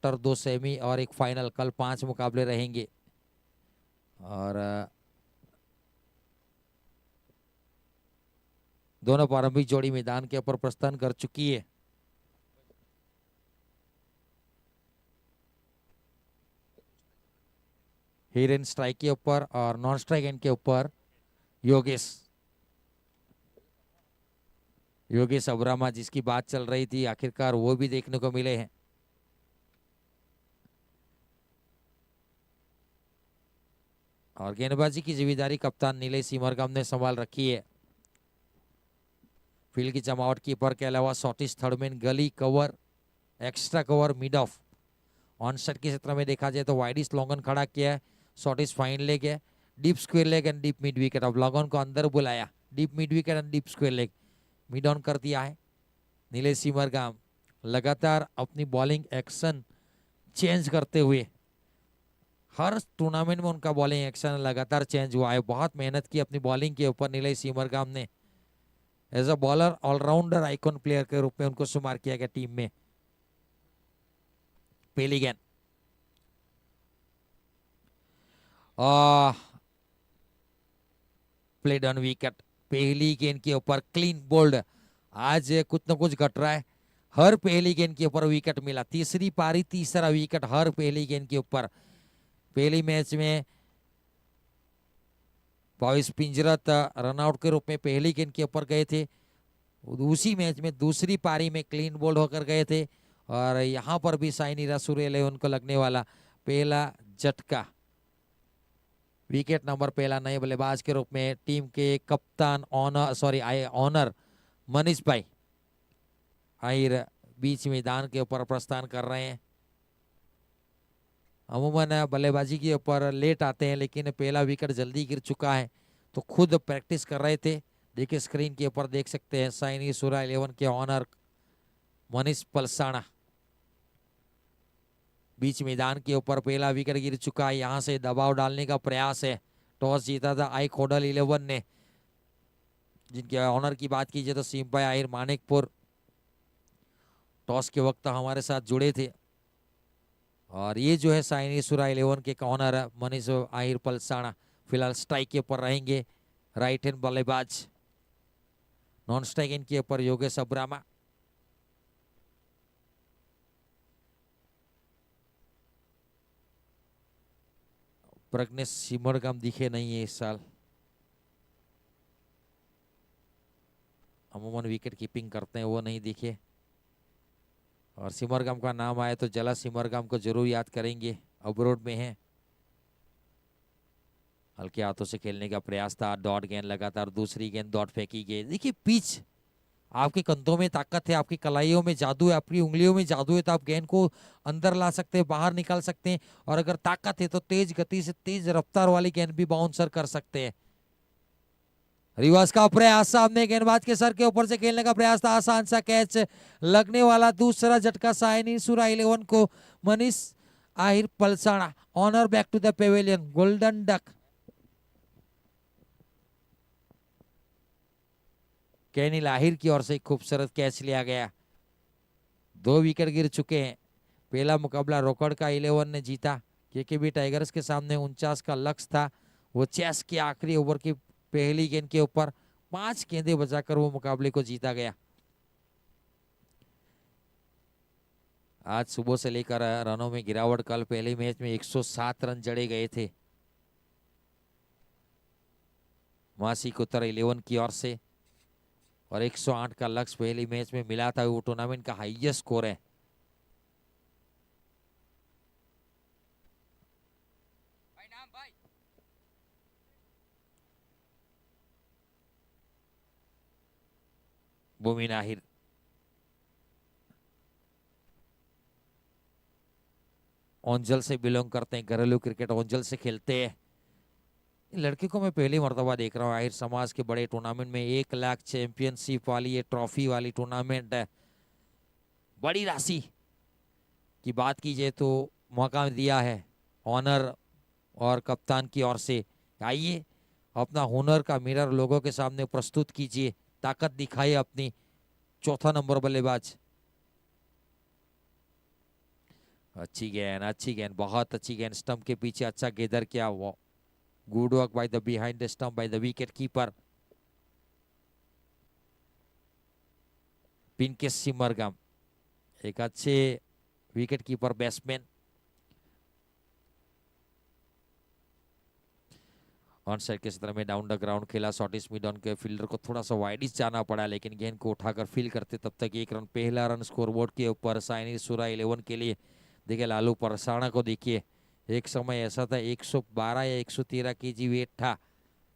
Quarter, 2 semi और एक final. कल 5 मुकाबले रहेंगे और दोनों प्रारंभिक जोड़ी मैदान के ऊपर प्रस्थान कर चुकी है। हिरेन स्ट्राइक के ऊपर और नॉन स्ट्राइक एंड के ऊपर योगेश अब्रामा, जिसकी बात चल रही थी, आखिरकार वो भी देखने को मिले हैं। और गेंदबाजी की जिम्मेदारी कप्तान नीलेश सिमरगाम ने संभाल रखी है। फील्ड की जमावट कीपर के अलावा शॉर्टिश थर्डमैन, गली cover, extra cover, mid of. On side के क्षेत्र में देखा जाए तो वाइडिस लॉन्गन खड़ा किया है, शॉर्टिश फाइन लेग है, deep square leg and deep mid wicket. अब लॉन्गन को अंदर बुलाया, deep mid wicket and deep square leg, mid on कर दिया है नीलेश सिमरगाम। लगातार अपनी बॉलिंग एक्शन चेंज करते हुए, हर टूर्नामेंट में उनका बॉलिंग एक्शन लगातार चेंज हुआ है। बहुत मेहनत की अपनी बॉलिंग के ऊपर नीलेश सिमरगाम ने। As a bowler allrounder icon player के रूप में उनको शुमार किया गया टीम में। पहली गेंद प्लेड ऑन विकेट। पहली गेंद के ऊपर क्लीन बोल्ड। आज कुछ न कुछ घट रहा है, हर पहली गेंद के ऊपर विकेट मिला। तीसरी पारी तीसरा विकेट हर पहली गेंद के ऊपर। पहली मैच में भावेश पिंजरत रनआउट के रूप में पहली गेंद के ऊपर गए थे। उसी मैच में दूसरी पारी में क्लीन बोल्ड होकर गए थे। और यहां पर भी साई सूर्य उनको लगने वाला पहला झटका। विकेट नंबर पहला नए बल्लेबाज के रूप में टीम के कप्तान ऑनर मनीष भाई आहिर बीच मैदान के ऊपर प्रस्थान कर रहे हैं। अमूमन बल्लेबाजी के ऊपर लेट आते हैं, लेकिन पहला विकेट जल्दी गिर चुका है तो खुद प्रैक्टिस कर रहे थे। देखिए स्क्रीन के ऊपर देख सकते हैं साई सूर्या 11 के ऑनर मनीष पलसाना। बीच मैदान के ऊपर पहला विकेट गिर चुका है। यहां से दबाव डालने का प्रयास है। टॉस जीता था आई खोडल 11 ने, जिनके ऑनर की बात कीजिए तो सिंपाई आहिर मानिकपुर टॉस के वक्त हमारे साथ जुड़े थे। और ये जो है साई सूर्या 11 के ऑनर मनीष आहिर पलसाना फिलहाल स्ट्राइक के ऊपर रहेंगे। राइट हैंड बल्लेबाज। नॉन स्ट्राइक एंड के ऊपर योगेश अब्रामा। प्रज्ञेश सिमरगाम दिखे नहीं है इस साल। अमूमन विकेट कीपिंग करते हैं, वो नहीं दिखे। और सिमरगाम का नाम आया तो जला सिमरगाम को जरूर याद करेंगे। अब्रोड में है। हल्के हाथों से खेलने का प्रयास था। डॉट गेंद लगातार दूसरी गेंद डॉट फेंकी गई। देखिए पिच, आपके कंधों में ताकत है, आपकी कलाइयों में जादू है, आपकी उंगलियों में जादू है, तो आप गेंद को अंदर ला सकते हैं, बाहर निकाल सकते हैं। और अगर ताकत है तो तेज गति से तेज रफ्तार वाली गेंद भी बाउंसर कर सकते हैं। रिवर्स का प्रयास, सामने गेंदबाज के सर के ऊपर से खेलने का प्रयास था। आसान सा कैच लगने वाला। दूसरा झटका साई सूर्या 11 को। Manish Ahir Palsana honour back to the pavilion. Golden duck Kenil Ahir की ओर से खूबसूरत कैच लिया गया। 2 विकेट गिर चुके हैं। पहला मुकाबला रोकड़ का 11 ने जीता। केकेबी टाइगर्स के सामने 49 का लक्ष्य था। वो चेस के आखिरी ओवर की पहली गेंद के ऊपर 5 गेंदें बचाकर वो मुकाबले को जीता गया। आज सुबह से लेकर रनों में गिरावट। कल पहले मैच में 107 रन जड़े गए थे मासिक उत्तर 11 की ओर से। और 108 का लक्ष्य पहली मैच में मिला था। वो टूर्नामेंट का हाईएस्ट स्कोर है। बुमिन आहिर ओंजल से बिलोंग करते हैं, घरेलू क्रिकेट ओंजल से खेलते हैं। लड़के को मैं पहली मर्तबा देख रहा हूँ आहिर समाज के बड़े टूर्नामेंट में। 1 लाख चैंपियनशिप वाली ये ट्रॉफी वाली टूर्नामेंट है। बड़ी राशि की बात कीजिए तो मौका दिया है ऑनर और कप्तान की ओर से। आइए अपना हुनर का मिरर लोगों के सामने प्रस्तुत कीजिए, ताकत दिखाइए अपनी। चौथा नंबर बल्लेबाज अच्छी गेंद, बहुत अच्छी गेंद, स्टंप के पीछे अच्छा गेदर किया। वो good work by the behind the stump by the wicket keeper Pinke Simargam, एक अच्छे wicket keeper batsman. On side के क्षेत्र में डाउन द ग्राउंड खेला, शॉर्टिश मिड ऑन के फील्डर को थोड़ा सा वाइडिश जाना पड़ा, लेकिन गेंद को उठाकर फील करते तब तक 1 रन, पहला रन स्कोरबोर्ड के ऊपर साइनी सुरा 11 के लिए। देखिए लालू परसाना को देखिए, एक समय ऐसा था 112 या 113 केजी वेट था,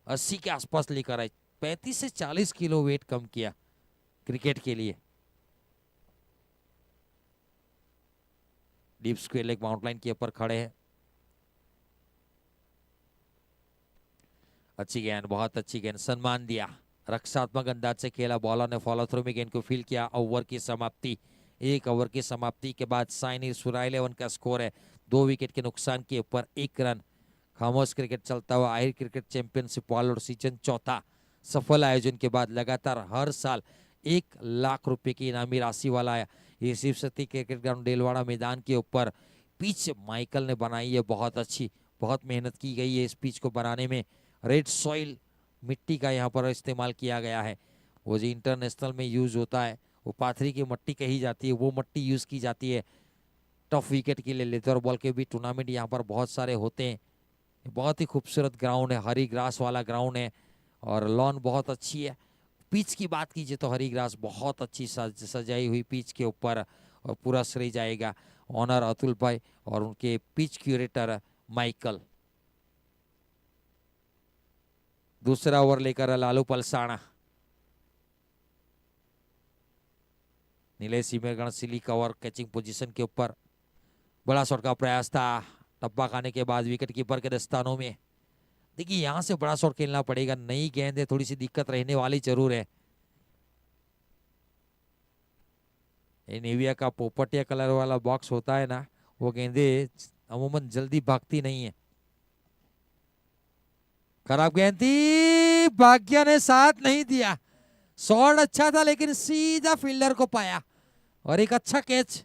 80 के आसपास लेकर आए, 35 से 40 किलो वेट कम किया क्रिकेट के लिए। Deep square leg bound line के ऊपर खड़े हैं। अच्छी गेंद, बहुत अच्छी गेंद, सम्मान दिया, रक्षात्मक अंदाज से खेला, बॉलर ने फॉलो थ्रू में गेंद को फील किया। ओवर की समाप्ति, 1 ओवर की समाप्ति के बाद साइनी सुरा 11 का स्कोर है, 2 विकेट के नुकसान के ऊपर 1 रन। खामोश क्रिकेट चलता हुआ Ahir cricket championship world season चौथा सफल आयोजन के बाद लगातार हर साल 1 लाख रुपए की इनामी राशि वाला है। ये शिव शक्ति क्रिकेट ग्राउंड डेलवाड़ा मैदान के ऊपर पिच माइकल ने बनाई है, बहुत अच्छी, बहुत मेहनत की गई है इस पिच को बनाने में। रेड सॉइल मिट्टी का यहाँ पर इस्तेमाल किया गया है, वो जो इंटरनेशनल में यूज होता है वो पाथरी की मिट्टी कही जाती है, वो मिट्टी यूज की जाती है टफ विकेट के लिए। लेदर बॉल के भी टूर्नामेंट यहाँ पर बहुत सारे होते हैं। बहुत ही खूबसूरत ग्राउंड है, हरी ग्रास वाला ग्राउंड है और लॉन बहुत अच्छी है। पिच की बात कीजिए तो हरी ग्रास बहुत अच्छी सजाई हुई पिच के ऊपर, और पूरा श्रेय जाएगा ऑनर अतुल भाई और उनके पिच क्यूरेटर माइकल। दूसरा ओवर लेकर लालू पलसाना, नीले सिमरगढ़ सिली कवर कैचिंग पोजीशन के ऊपर, बड़ा शॉट का प्रयास था, टप्पा खाने के बाद विकेट कीपर के दस्तानों में। देखिए यहां से बड़ा शॉट खेलना पड़ेगा, नई गेंद है, थोड़ी सी दिक्कत रहने वाली जरूर है। निविया का पोपटिया कलर वाला बॉक्स होता है ना, वो गेंदे अमूमन जल्दी भागती नहीं है। खराब गेंद थी, भाग्य ने साथ नहीं दिया, शॉट अच्छा था लेकिन सीधा फील्डर को पाया, और एक अच्छा कैच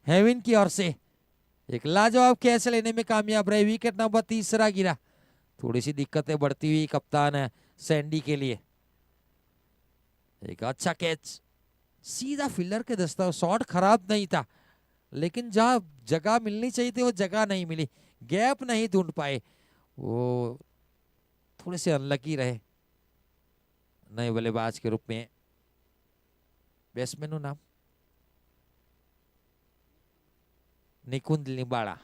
हेविन की ओर से, एक लाजवाब कैच लेने में कामयाब रहे। विकेट नंबर 3 गिरा, थोड़ी सी दिक्कतें बढ़ती हुई कप्तान सैंडी के लिए। एक अच्छा कैच, सीधा फील्डर के दस्ता, शॉट खराब नहीं था लेकिन जहां जगह मिलनी चाहिए थी वो जगह नहीं मिली, गैप नहीं ढूंढ पाए, वो थोड़े से अनलकी रहे। नए बल्लेबाज के रूप में बैट्समैन नाम निकुंज लिंबाड़ा,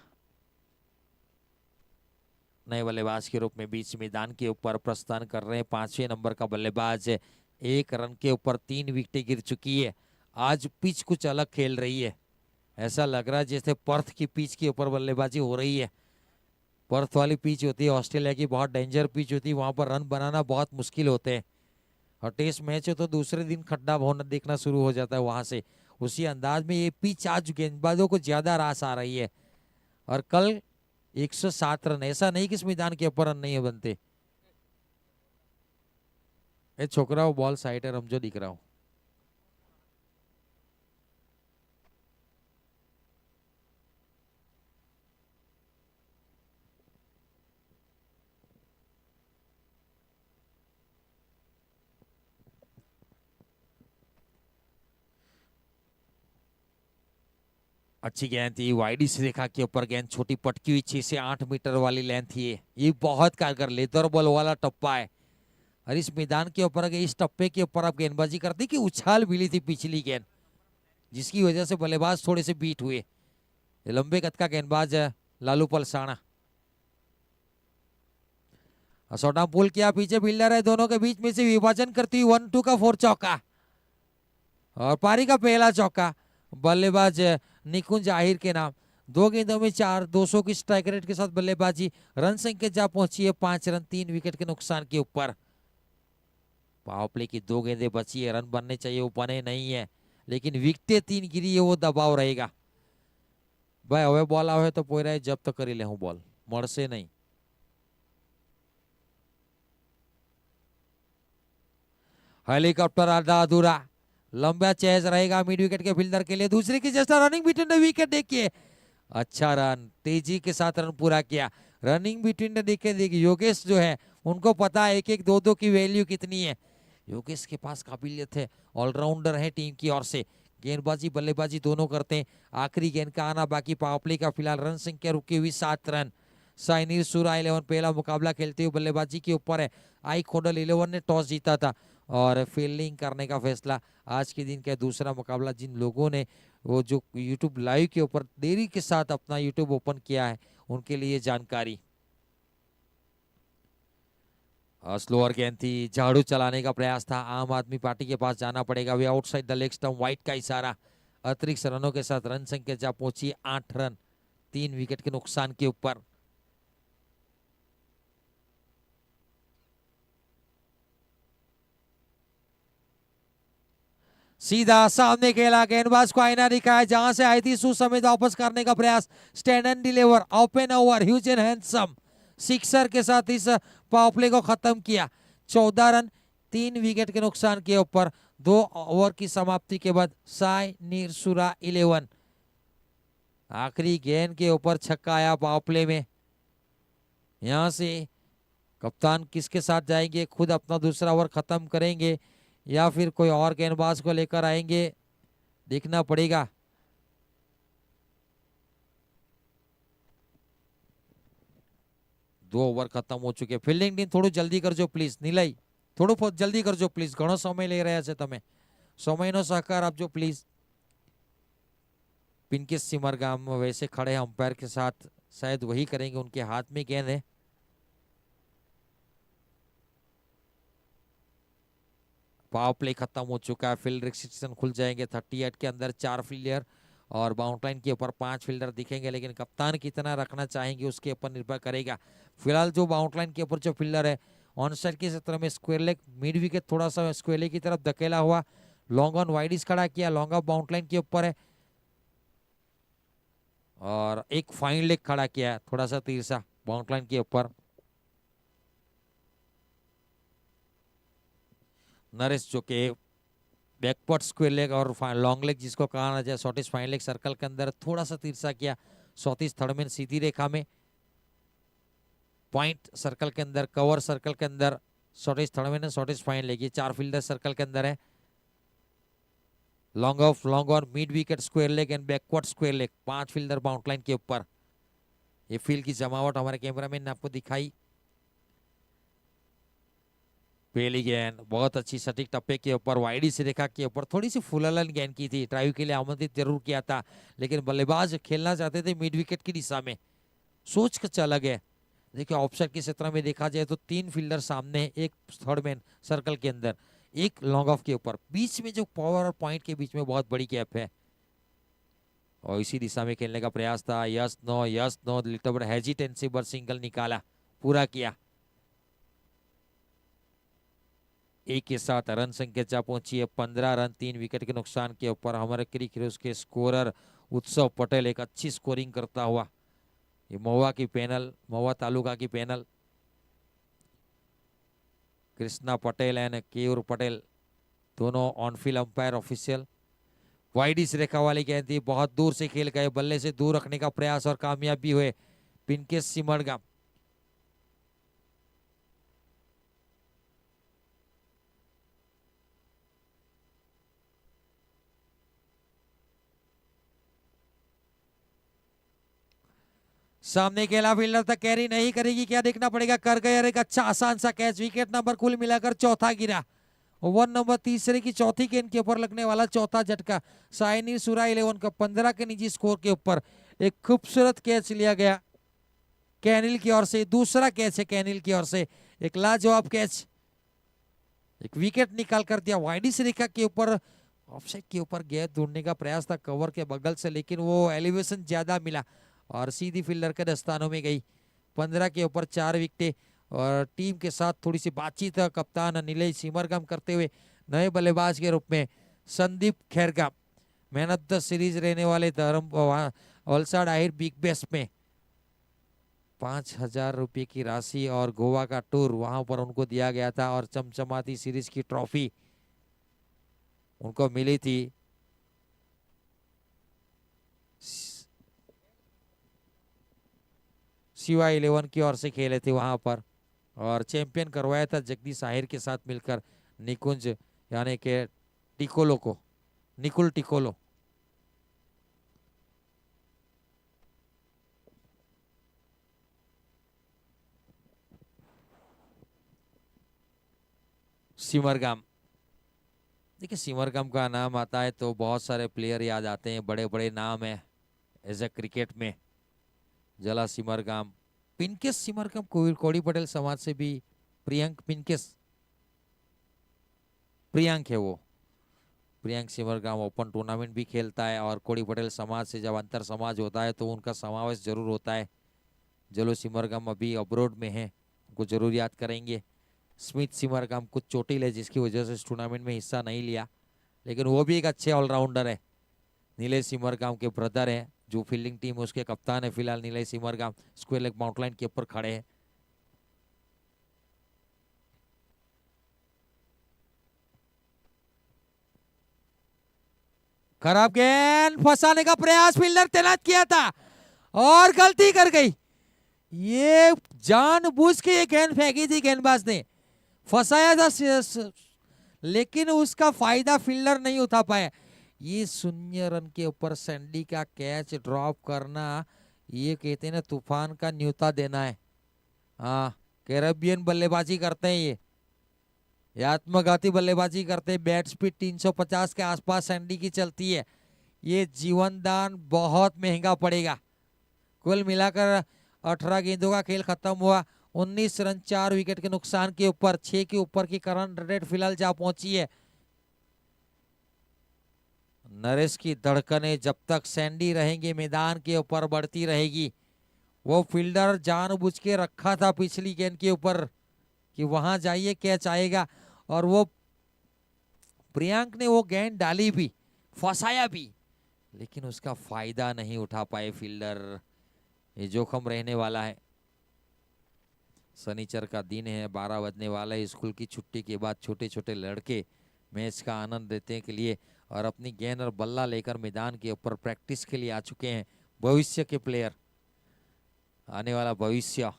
नए बल्लेबाज के रूप में बीच मैदान के ऊपर प्रस्थान कर रहे हैं। 5वें नंबर का बल्लेबाज, 1 रन के ऊपर 3 विकेटें गिर चुकी है। आज पिच कुछ अलग खेल रही है, ऐसा लग रहा है जैसे पर्थ की पिच के ऊपर बल्लेबाजी हो रही है। पर्थ वाली पिच होती है ऑस्ट्रेलिया की, बहुत डेंजर पिच होती है, वहां पर रन बनाना बहुत मुश्किल होते हैं, और टेस्ट मैच हो तो दूसरे दिन खड्डा होना देखना शुरू हो जाता है वहां से। उसी अंदाज में ये पिच आज गेंदबाजों को ज्यादा रास आ रही है, और कल 107 रन, ऐसा नहीं कि इस मैदान के ऊपर रन नहीं बनते। ए छोकरा बॉल साइड है, रमजो दिख रहा हूं। अच्छी गेंद थी, वाइडी से रेखा के ऊपर गेंद, छोटी पटकी हुई, 6 से 8 मीटर वाली लेंथ थी, ये बहुत कारगर लेदर बॉल वाला टप्पा है। और इस मैदान के ऊपर अगर इस टप्पे के ऊपर आप गेंदबाजी करते कि उछाल मिली थी पिछली गेंद, जिसकी वजह से बल्लेबाज थोड़े से बीट हुए। लंबे कद का गेंदबाज है लालू पलसाना, शॉर्ट पुल किया, पीछे फील्डर है, दोनों के बीच में से विभाजन करती हुई 1-2 का 4 चौका, और पारी का पहला चौका बल्लेबाज निकुंज आहिर के नाम। 2 गेंदों में 4, 200 की स्ट्राइक रेट के साथ बल्लेबाजी, रन संख्या जा पहुंची है 5 रन 3 विकेट के नुकसान के ऊपर। पावर प्ले की 2 गेंदें बची है, रन बनने चाहिए वो बने नहीं है, लेकिन विकेटें 3 गिरी है, वो दबाव रहेगा। भाई હવે બોલ આવે તો પોયરાએ જપ્ત કરી લે, હું બોલ મળશે નહીં। हेलीकॉप्टर आधा अधूरा, लंबा चेज रहेगा मिड विकेट के फील्डर के लिए, दूसरे की जैसा रनिंग बिटवीन द विकेट देखिए, अच्छा रन, तेजी के साथ रन पूरा किया। रनिंग बिटवीन द देखिए योगेश जो है उनको पता है एक एक दो दो की वैल्यू कितनी है। योगेश के पास काबिलियत है, ऑलराउंडर है टीम की ओर से। गेंदबाजी बल्लेबाजी दोनों करते हैं। आखिरी गेंद का आना बाकी पावर प्ले का। फिलहाल रन संख्या रुकी हुई 7 रन। साइनिर सुरा 11 पहला मुकाबला खेलते हुए बल्लेबाजी के ऊपर है। आई खोडल 11 ने टॉस जीता था और फील्डिंग करने का फैसला। आज के दिन का दूसरा मुकाबला जिन लोगों ने वो जो यूट्यूब लाइव के ऊपर देरी के साथ अपना यूट्यूब ओपन किया है उनके लिए जानकारी। स्लोअर गेंद थी, झाड़ू चलाने का प्रयास था। आम आदमी पार्टी के पास जाना पड़ेगा। Way outside the leg stump, wide का इशारा। अतिरिक्त रनों के साथ रन संख्या जा पहुंची 8 रन 3 विकेट के नुकसान के ऊपर। सीधा सामने खेला, गेंदबाज को आईना दिखाया जहां से आई थी सुसमेत वापस करने का प्रयास। Stand and deliver, open over, huge and handsome sixer के साथ इस पावर प्ले को खत्म किया। 14 रन 3 विकेट के नुकसान के ऊपर। 2 ओवर की समाप्ति के बाद साई निरसुरा 11 आखिरी गेंद के ऊपर छक्का आया पावर प्ले में। यहां से कप्तान किसके साथ जाएंगे, खुद अपना दूसरा ओवर खत्म करेंगे या फिर कोई और गेंदबाज को लेकर आएंगे, देखना पड़ेगा। दो ओवर खत्म हो चुके। फील्डिंग टीम थोड़ું જલ્દી કરજો પ્લીઝ। નિલય થોડું જલ્દી કરજો પ્લીઝ, ઘણો સમય લઈ રહ્યા છે તમે। સમયનો સહકાર આપજો પ્લીઝ। पिनकेश सिमरगाम वैसे खड़े अंपायर के साथ, शायद वही करेंगे, उनके हाथ में गेंद है। पावर प्ले खत्म हो चुका है, फील्ड रिस्ट्रिक्शन खुल जाएंगे। 38 के अंदर 4 फील्डर और बाउंड्री लाइन के ऊपर 5 फील्डर दिखेंगे, लेकिन कप्तान कितना रखना चाहेंगे उसके ऊपर निर्भर करेगा। फिलहाल जो बाउंड्री लाइन के ऊपर जो फील्डर है ऑन साइड के क्षेत्र में स्क्वायर लेग, मिड विकेट थोड़ा सा स्क्वायर लेग की तरफ धकेला हुआ। लॉन्ग ऑन वाइडिस खड़ा किया, लॉन्ग ऑफ बाउंड्री लाइन के ऊपर है और एक फाइन लेग खड़ा किया है थोड़ा सा तिरछा बाउंड्री लाइन के ऊपर। नरेश जो के बैकवर्ड स्क्वायर लेग और लॉन्ग लेग जिसको कहा जाए, सौतीस फाइन लेग सर्कल के अंदर थोड़ा सा तिरछा किया। 34 थर्ड मैन सीधी रेखा में, पॉइंट सर्कल के अंदर, कवर सर्कल के अंदर 34 थर्ड मैन, 34 फाइन लेग। ये 4 फील्डर सर्कल के अंदर है। Long off, long on, mid wicket square leg and backward square leg, 5 fielder boundary line के ऊपर। ये फील्ड की जमावट हमारे कैमरामैन ने आपको दिखाई। पहली गेंद बहुत अच्छी सटीक टप्पे के ऊपर, वाइडी से रेखा के ऊपर, थोड़ी सी फुललन गेंद की थी। ड्राइव के लिए आमंत्रित जरूर किया था, लेकिन बल्लेबाज खेलना चाहते थे मिड विकेट की दिशा में, सोच कर चला गया। देखिए ऑफसाइड के क्षेत्र में देखा जाए तो 3 फील्डर सामने, एक थर्ड मैन सर्कल के अंदर, एक लॉन्ग ऑफ के ऊपर, बीच में जो पावर और पॉइंट के बीच में बहुत बड़ी गैप है और इसी दिशा में खेलने का प्रयास था। Yes know little bit hesitancy पर सिंगल निकाला, पूरा किया। एक के साथ रन संख्या जा पहुंची है 15 रन 3 विकेट के नुकसान के ऊपर। हमारे क्रिक हीरोज के स्कोरर उत्सव पटेल एक अच्छी स्कोरिंग करता हुआ, ये महुआ की पैनल, महुआ तालुका की पैनल, कृष्णा पटेल एंड केयूर पटेल दोनों ऑन फील्ड अंपायर ऑफिशियल। वाइडिस रेखा वाली गेंद थी, बहुत दूर से खेल गए, बल्ले से दूर रखने का प्रयास और कामयाब भी हुए पिनकेश सिमरगाम। सामने खेला फील्डर तक कैरी नहीं करेगी क्या, देखना पड़ेगा। कर गए, एक अच्छा आसान सा कैच। विकेट नंबर कुल मिलाकर चौथा गिरा। ओवर नंबर तीसरे की चौथी गेंद के ऊपर लगने वाला चौथा झटका। साइनी सुरा 11 का 15 के निजी स्कोर के ऊपर एक खूबसूरत कैच लिया गया कैनिल की ओर से। दूसरा कैच है कैनिल की ओर से, एक लाजवाब कैच। एक विकेट निकाल कर दिया वाइडिस रेखा के ऊपर, ऑफसाइड के ऊपर गेंद ढूंढने का प्रयास था कवर के बगल से, लेकिन वो एलिवेशन ज्यादा मिला और सीधी फील्डर के दस्तानों में गई। 15 के ऊपर 4 विकेट और टीम के साथ थोड़ी सी बातचीत कप्तान निलय सिमरगाम करते हुए नए बल्लेबाज के रूप में Sandeep Khairgam, man of the series रहने वाले धर्म वलसाड आहिर बिग बेस्ट में 5,000 रुपये की राशि और गोवा का टूर वहां पर उनको दिया गया था और चमचमाती सीरीज की ट्रॉफी उनको मिली थी। शिवा 11 की ओर से खेले थे वहां पर, और चैंपियन करवाया था जगदीश आहिर के साथ मिलकर निकुंज यानी के टिकोलो को, निकुल टिकोलो। सिमरगाम, देखिए सिमरगाम का नाम आता है तो बहुत सारे प्लेयर याद आते हैं, बड़े बड़े नाम है एज ए क्रिकेट में। जला सिमरगाम, पिनकेस सिमरगाम कोड़ी पटेल समाज से भी प्रियंक पिनकेस, प्रियंक है वो, प्रियंक सिमरगाम ओपन टूर्नामेंट भी खेलता है, और कोड़ी पटेल समाज से जब अंतर समाज होता है तो उनका समावेश जरूर होता है। जलो सिमरगाम अभी अब्रोड में है, उनको जरूर याद करेंगे। स्मिथ सिमरगाम कुछ चोटिल है जिसकी वजह से इस टूर्नामेंट में हिस्सा नहीं लिया, लेकिन वो भी एक अच्छे ऑलराउंडर है। नीलेश सिमरगाम के ब्रदर हैं, जो फील्डिंग टीम उसके कप्तान है फिलहाल नीलेश सिमरगाम, स्क्वायर लेग माउंटलाइन के ऊपर खड़े हैं। खराब गेंद, फंसाने का प्रयास फील्डर तैनात किया था और गलती कर गई। ये जानबूझ के ये गेंद फेंकी थी गेंदबाज ने, फंसाया था लेकिन उसका फायदा फील्डर नहीं उठा पाया। ये 0 रन के ऊपर सैंडी का कैच ड्रॉप करना, ये कहते हैं ना तूफान का न्योता देना है। हाँ, कैरेबियन बल्लेबाजी करते हैं ये आत्मघाती बल्लेबाजी करते हैं। बैट स्पीड 350 के आसपास सैंडी की चलती है। ये जीवन दान बहुत महंगा पड़ेगा। कुल मिलाकर 18 गेंदों का खेल खत्म हुआ, 19 रन 4 विकेट के नुकसान के ऊपर, 6 के ऊपर की करंट रेट फिलहाल जा पहुंची है। नरेश की धड़कनें जब तक सैंडी रहेंगे मैदान के ऊपर बढ़ती रहेगी। वो फील्डर जानबूझ के रखा था पिछली गेंद के ऊपर कि वहां जाइए कैच आएगा, और वो प्रियांक ने वो गेंद डाली भी, फंसाया भी, लेकिन उसका फायदा नहीं उठा पाए फील्डर। ये जोखिम रहने वाला है। शनिचर का दिन है, 12 बजने वाला है। स्कूल की छुट्टी के बाद छोटे छोटे लड़के मैच का आनंद लेने के लिए और अपनी गेंद और बल्ला लेकर मैदान के ऊपर प्रैक्टिस के लिए आ चुके हैं। भविष्य के प्लेयर, आने वाला भविष्य।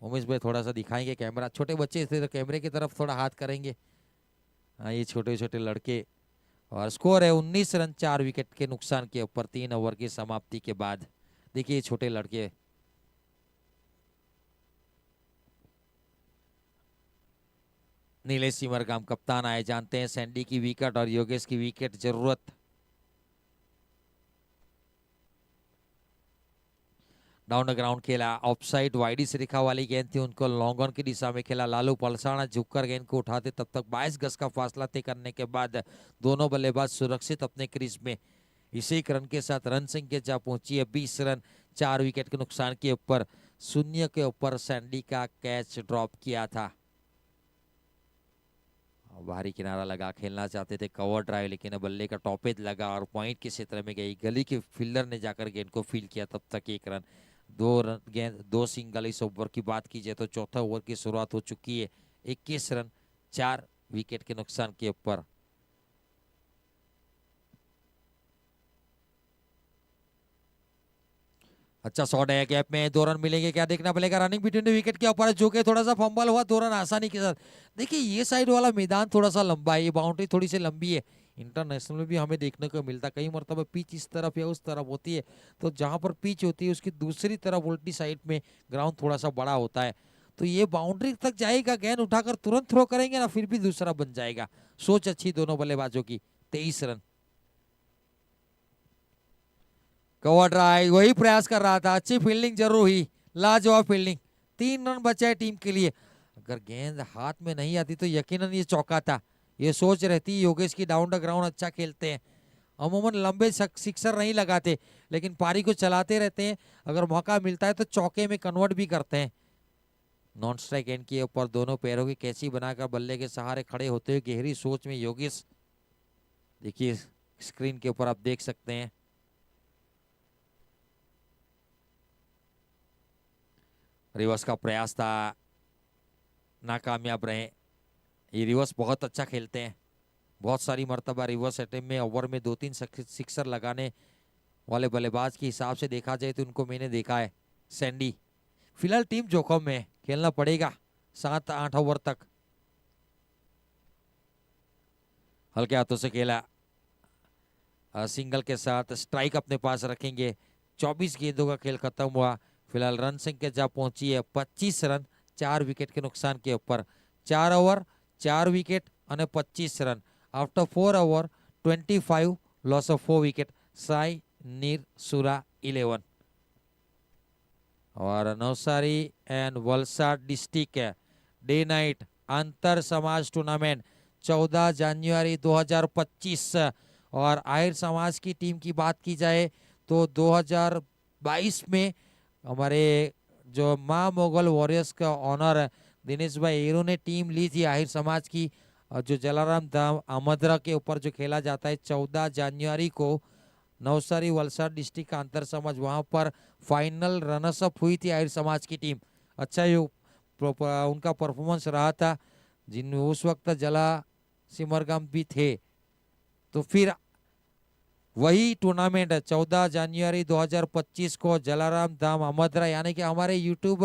उमेश भाई थोड़ा सा दिखाएंगे कैमरा, छोटे बच्चे थे तो कैमरे की तरफ थोड़ा हाथ करेंगे। हाँ, ये छोटे छोटे लड़के, और स्कोर है 19 रन 4 विकेट के नुकसान के ऊपर 3 ओवर की समाप्ति के बाद। देखिए छोटे लड़के, नीलेश सिमरगाम कप्तान आए, जानते हैं सैंडी की विकेट और योगेश की विकेट जरूरत। डाउन द ग्राउंड खेला, ऑफसाइड वाइडी से रेखा वाली गेंद थी, उनको लॉन्ग ऑन की दिशा में खेला। लालू पलसाना झुककर गेंद को उठाते, तब तक 22 गज का फासला तय करने के बाद दोनों बल्लेबाज सुरक्षित अपने क्रीज में। इसी एक रन के साथ रन संख्या जा पहुंची है 20 रन 4 विकेट के नुकसान के ऊपर। 0 के ऊपर सैंडी का कैच ड्रॉप किया था। बाहरी किनारा लगा खेलना चाहते थे कवर ड्राइव, लेकिन बल्ले का टॉपेज लगा और पॉइंट के क्षेत्र में गई। गली के फील्डर ने जाकर गेंद को फील्ड किया, तब तक 1 रन 2 रन गेंद 2 सिंगल। इस ओवर की बात की जाए तो चौथा ओवर की शुरुआत हो चुकी है। 21 रन 4 विकेट के नुकसान के ऊपर। अच्छा शॉट है, गैप में 2 रन मिलेंगे क्या, देखना पड़ेगा। रनिंग बिटवीन द विकेट के ऊपर जो कि थोड़ा सा फंबल हुआ, 2 रन आसानी के साथ। देखिए ये साइड वाला मैदान थोड़ा सा लंबा है, ये बाउंड्री थोड़ी सी लंबी है। इंटरनेशनल में भी हमें देखने को मिलता, कई मरतबा पिच इस तरफ या उस तरफ होती है, तो जहां पर पिच होती है उसकी दूसरी तरफ उल्टी साइड में ग्राउंड थोड़ा सा बड़ा होता है, तो ये बाउंड्री तक जाएगा, गेंद उठाकर तुरंत थ्रो करेंगे ना, फिर भी दूसरा बन जाएगा। सोच अच्छी दोनों बल्लेबाजों की। 23 रन, कवर ड्राइव वही प्रयास कर रहा था, अच्छी फील्डिंग जरूर हुई, लाजवाब फील्डिंग। 3 रन बचे हैं टीम के लिए। अगर गेंद हाथ में नहीं आती तो यकीनन ये चौका था। ये सोच रहती योगेश की, डाउन द ग्राउंड अच्छा खेलते हैं, अमूमन लंबे सिक्सर नहीं लगाते, लेकिन पारी को चलाते रहते हैं, अगर मौका मिलता है तो चौके में कन्वर्ट भी करते हैं। नॉन स्ट्राइक एंड के ऊपर दोनों पैरों की कैची बनाकर बल्ले के सहारे खड़े होते हुए गहरी सोच में योगेश, देखिए स्क्रीन के ऊपर आप देख सकते हैं। रिवर्स का प्रयास था, नाकामयाब रहे। ये रिवर्स बहुत अच्छा खेलते हैं, बहुत सारी मर्तबा रिवर्स अटेम्प्ट में ओवर में 2-3 सिक्सर लगाने वाले बल्लेबाज के हिसाब से देखा जाए तो उनको मैंने देखा है। सैंडी फिलहाल टीम जोखिम में, खेलना पड़ेगा 7-8 ओवर तक। हल्के हाथों से खेला, सिंगल के साथ स्ट्राइक अपने पास रखेंगे। 24 गेंदों का खेल खत्म हुआ। फिलहाल रन संख्या जा पहुंची है 25 रन 4 विकेट के नुकसान के ऊपर। 4 ओवर 4 विकेट और 25 run. After 4 over 25 loss of 4 wicket. Sai नीर सुरा 11 और नवसारी एंड वलसाड डिस्ट्रिक्ट है डे नाइट अंतर समाज टूर्नामेंट 14 जनवरी 2025। और आहिर समाज की टीम की बात की जाए तो 2022 में हमारे जो माँ मोगल वॉरियर्स का ऑनर दिनेश भाई हीरो ने टीम ली थी आहिर समाज की, जो जलाराम धाम आमद्रा के ऊपर जो खेला जाता है 14 जनवरी को नवसारी वलसाड डिस्ट्रिक्ट का अंतर समाज, वहां पर फाइनल रनर्स अप हुई थी आहिर समाज की टीम। अच्छा ये उनका परफॉर्मेंस रहा था, जिन उस वक्त जला सिमरगाम भी थे। तो फिर वही टूर्नामेंट 14 जनवरी 2025 को जलाराम धाम आमद्रा, यानी कि हमारे यूट्यूब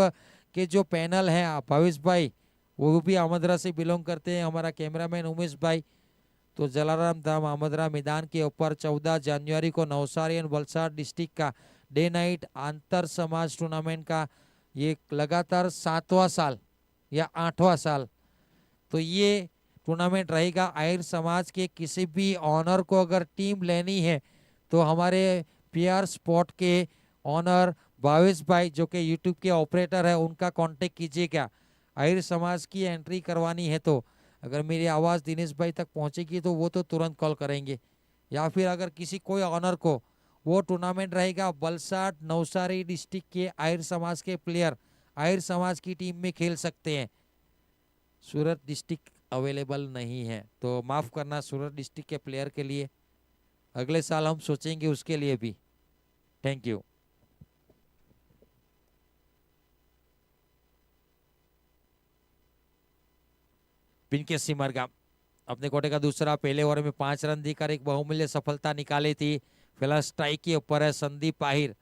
के जो पैनल हैं भावेश भाई वो भी आमद्रा से बिलोंग करते हैं, हमारा कैमरामैन उमेश भाई। तो जलाराम धाम आमद्रा मैदान के ऊपर 14 जनवरी को नवसारी एंड वलसाड डिस्ट्रिक्ट का डे नाइट अंतर समाज टूर्नामेंट का ये लगातार 7वां साल या 8वां साल तो ये टूर्नामेंट रहेगा। आहिर समाज के किसी भी ऑनर को अगर टीम लेनी है तो हमारे पीआर स्पोर्ट के ऑनर भावेश भाई जो कि यूट्यूब के ऑपरेटर है उनका कांटेक्ट कीजिएगा। आहिर समाज की एंट्री करवानी है तो अगर मेरी आवाज़ दिनेश भाई तक पहुंचेगी तो वो तो तुरंत कॉल करेंगे, या फिर अगर किसी कोई ऑनर को वो टूर्नामेंट रहेगा वलसाड नवसारी डिस्ट्रिक्ट के आहिर समाज के प्लेयर आहिर समाज की टीम में खेल सकते हैं। सूरत डिस्ट्रिक्ट अवेलेबल नहीं है तो माफ़ करना सूरत डिस्ट्रिक्ट के प्लेयर के लिए, अगले साल हम सोचेंगे उसके लिए भी। Thank you. पिनके सिमरगाम अपने कोटे का दूसरा, पहले ओवर में 5 रन देकर एक बहुमूल्य सफलता निकाली थी। फिलहाल स्ट्राइक के ऊपर है संदीप आहिर।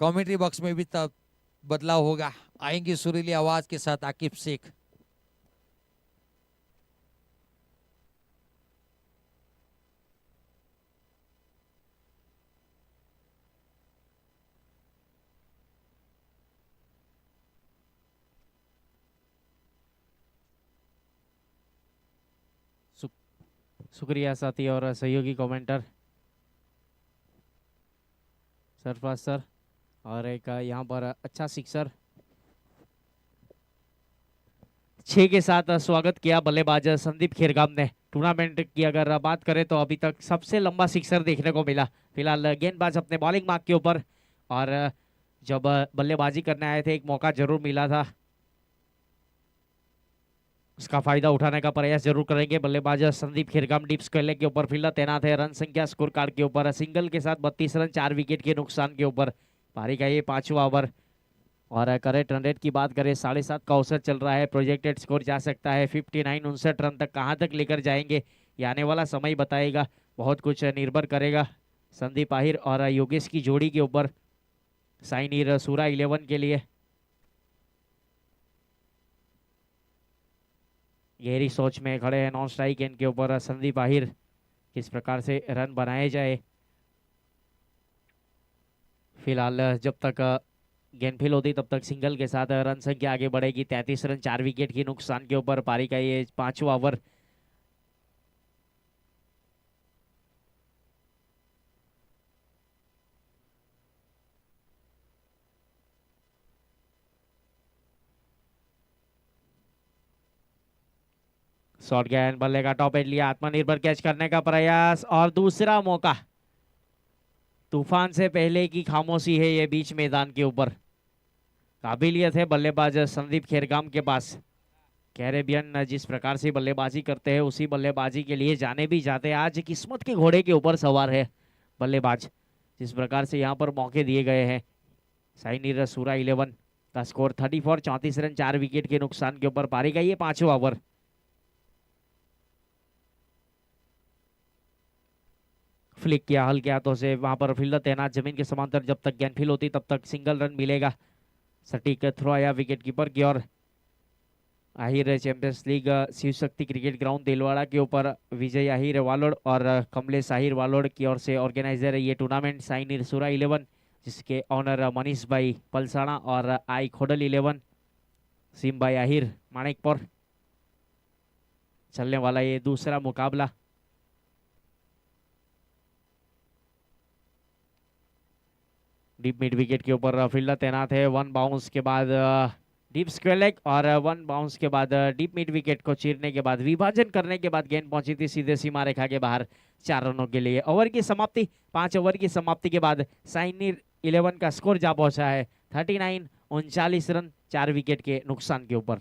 कमेंट्री बॉक्स में भी तब बदलाव होगा, आएंगे सुरीली आवाज के साथ आकिब शेख। शुक्रिया साथी और सहयोगी कमेंटर सरफराज सर। और एक यहाँ पर अच्छा सिक्सर 6 के साथ स्वागत किया बल्लेबाज संदीप खेरगाम ने। टूर्नामेंट की अगर बात करें तो अभी तक सबसे लंबा सिक्सर देखने को मिला। फिलहाल गेंदबाज अपने बॉलिंग मार्क के ऊपर, और जब बल्लेबाजी करने आए थे एक मौका जरूर मिला था, उसका फायदा उठाने का प्रयास जरूर करेंगे बल्लेबाज संदीप खेरगाम। डीप स्क्वेयर के ऊपर फील्डर तैनात है। रन संख्या स्कोर कार्ड के ऊपर सिंगल के साथ 32 रन 4 विकेट के नुकसान के ऊपर। पारी का ये 5वां ओवर और करेक्ट रन रेट की बात करें 7.5 का औसत चल रहा है। प्रोजेक्टेड स्कोर जा सकता है 59 59 रन तक। कहां तक लेकर जाएंगे ये आने वाला समय बताएगा। बहुत कुछ निर्भर करेगा संदीप आहिर और योगेश की जोड़ी के ऊपर। साई नीर सूरा 11 के लिए गहरी सोच में खड़े हैं। नॉन स्ट्राइक एंड के ऊपर संदीप आहिर, किस प्रकार से रन बनाए जाए। फिलहाल जब तक गेंद फील होती तब तक सिंगल के साथ रन संख्या आगे बढ़ेगी। 33 रन 4 विकेट के नुकसान के ऊपर पारी का ये 5वां ओवर। शॉट गेंद बल्ले का टॉप एंड लिया, आत्मनिर्भर कैच करने का प्रयास और दूसरा मौका। तूफान से पहले की खामोशी है ये बीच मैदान के ऊपर। काबिलियत है बल्लेबाज संदीप खेरगाम के पास। कैरेबियन जिस प्रकार से बल्लेबाजी करते हैं उसी बल्लेबाजी के लिए जाने भी जाते हैं। आज किस्मत के घोड़े के ऊपर सवार है बल्लेबाज। जिस प्रकार से यहाँ पर मौके दिए गए हैं। साई नीरज सूरा 11 का स्कोर 34, 34 रन 4 विकेट के नुकसान के ऊपर। पारी का ये 5वां ओवर। फ्लिक किया हल्के हाथों से, वहां पर फील्डर तैनात जमीन के समांतर, जब तक गेंद फील होती तब तक सिंगल रन मिलेगा। सटीक थ्रो आया विकेट कीपर की ओर। Ahir champions league Shiv Shakti cricket ground Dilwara के ऊपर विजय आहिर वालोड और कमलेश आहिर वालोड की ओर से ऑर्गेनाइजर है ये टूर्नामेंट। साइनिर सुरा 11 जिसके ऑनर मनीष भाई पलसाणा और आई खोडल 11 सिम भाई आहिर माणिकपुर। चलने वाला ये दूसरा मुकाबला। डीप मिड विकेट के ऊपर फील्डर तैनात है। 1 बाउंस के बाद डीप स्क्वायर लेग और 1 बाउंस के बाद डीप मिड विकेट को चीरने के बाद विभाजन करने के बाद गेंद पहुंची थी सीधे सीमा रेखा के बाहर 4 रनों के लिए। ओवर की समाप्ति, 5 ओवर की समाप्ति के बाद साइनिर 11 का स्कोर जा पहुंचा है 39, 39 रन 4 विकेट के नुकसान के ऊपर।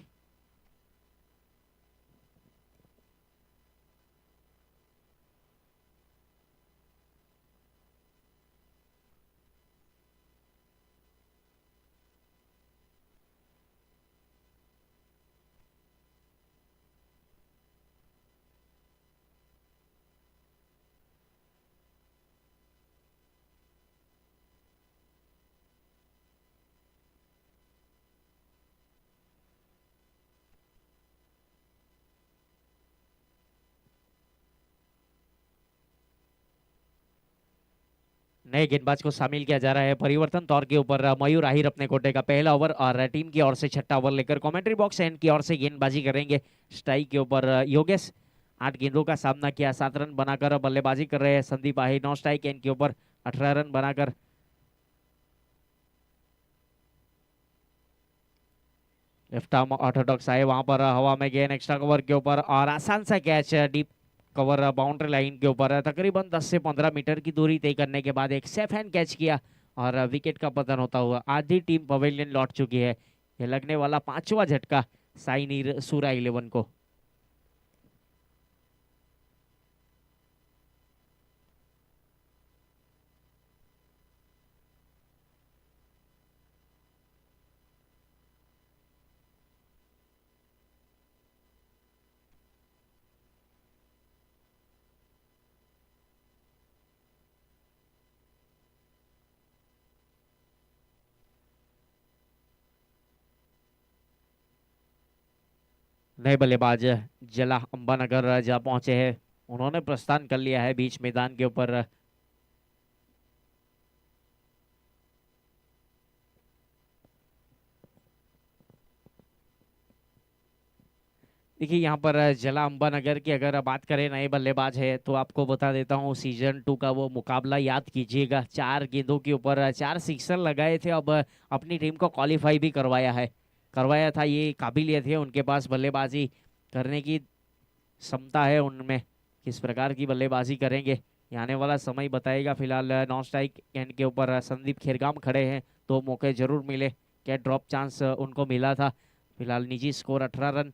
नए गेंदबाज को शामिल किया जा रहा है परिवर्तन तौर के ऊपर। मयूर आहिर अपने कोटे का पहला ओवर और टीम की ओर से छठा ओवर लेकर कमेंट्री बॉक्स एंड की ओर से गेंदबाजी करेंगे। स्ट्राइक के ऊपर योगेश 8 गेंदों का सामना किया, 7 रन बनाकर बल्लेबाजी कर रहे हैं संदीप आहिर। 9 स्ट्राइक एंड के ऊपर 18 रन बनाकर लेफ्ट आर्म ऑर्थोडॉक्स आए, वहां पर हवा में गेंद एक्स्ट्रा कवर के ऊपर और आसान सा catch deep cover boundary line के ऊपर। तकरीबन 10 से 15 मीटर की दूरी तय करने के बाद एक सेफ हैंड कैच किया और विकेट का पतन होता हुआ आधी टीम पवेलियन लौट चुकी है। यह लगने वाला 5वां झटका साइनिर सूरा 11 को। नए बल्लेबाज जला अंबानगर जा पहुंचे हैं, उन्होंने प्रस्थान कर लिया है बीच मैदान के ऊपर। देखिए यहाँ पर जला अंबानगर की अगर बात करें नए बल्लेबाज है तो आपको बता देता हूँ सीजन 2 का वो मुकाबला याद कीजिएगा। 4 गेंदों के ऊपर 4 सिक्सर लगाए थे, अब अपनी टीम को क्वालिफाई भी करवाया था। ये काबिलियत है उनके पास, बल्लेबाजी करने की क्षमता है उनमें। किस प्रकार की बल्लेबाजी करेंगे ये आने वाला समय बताएगा। फिलहाल 9 स्ट्राइक एंड के ऊपर संदीप खेरगाम खड़े हैं, 2 मौके जरूर मिले, क्या ड्रॉप चांस उनको मिला था। फिलहाल निजी स्कोर 18 रन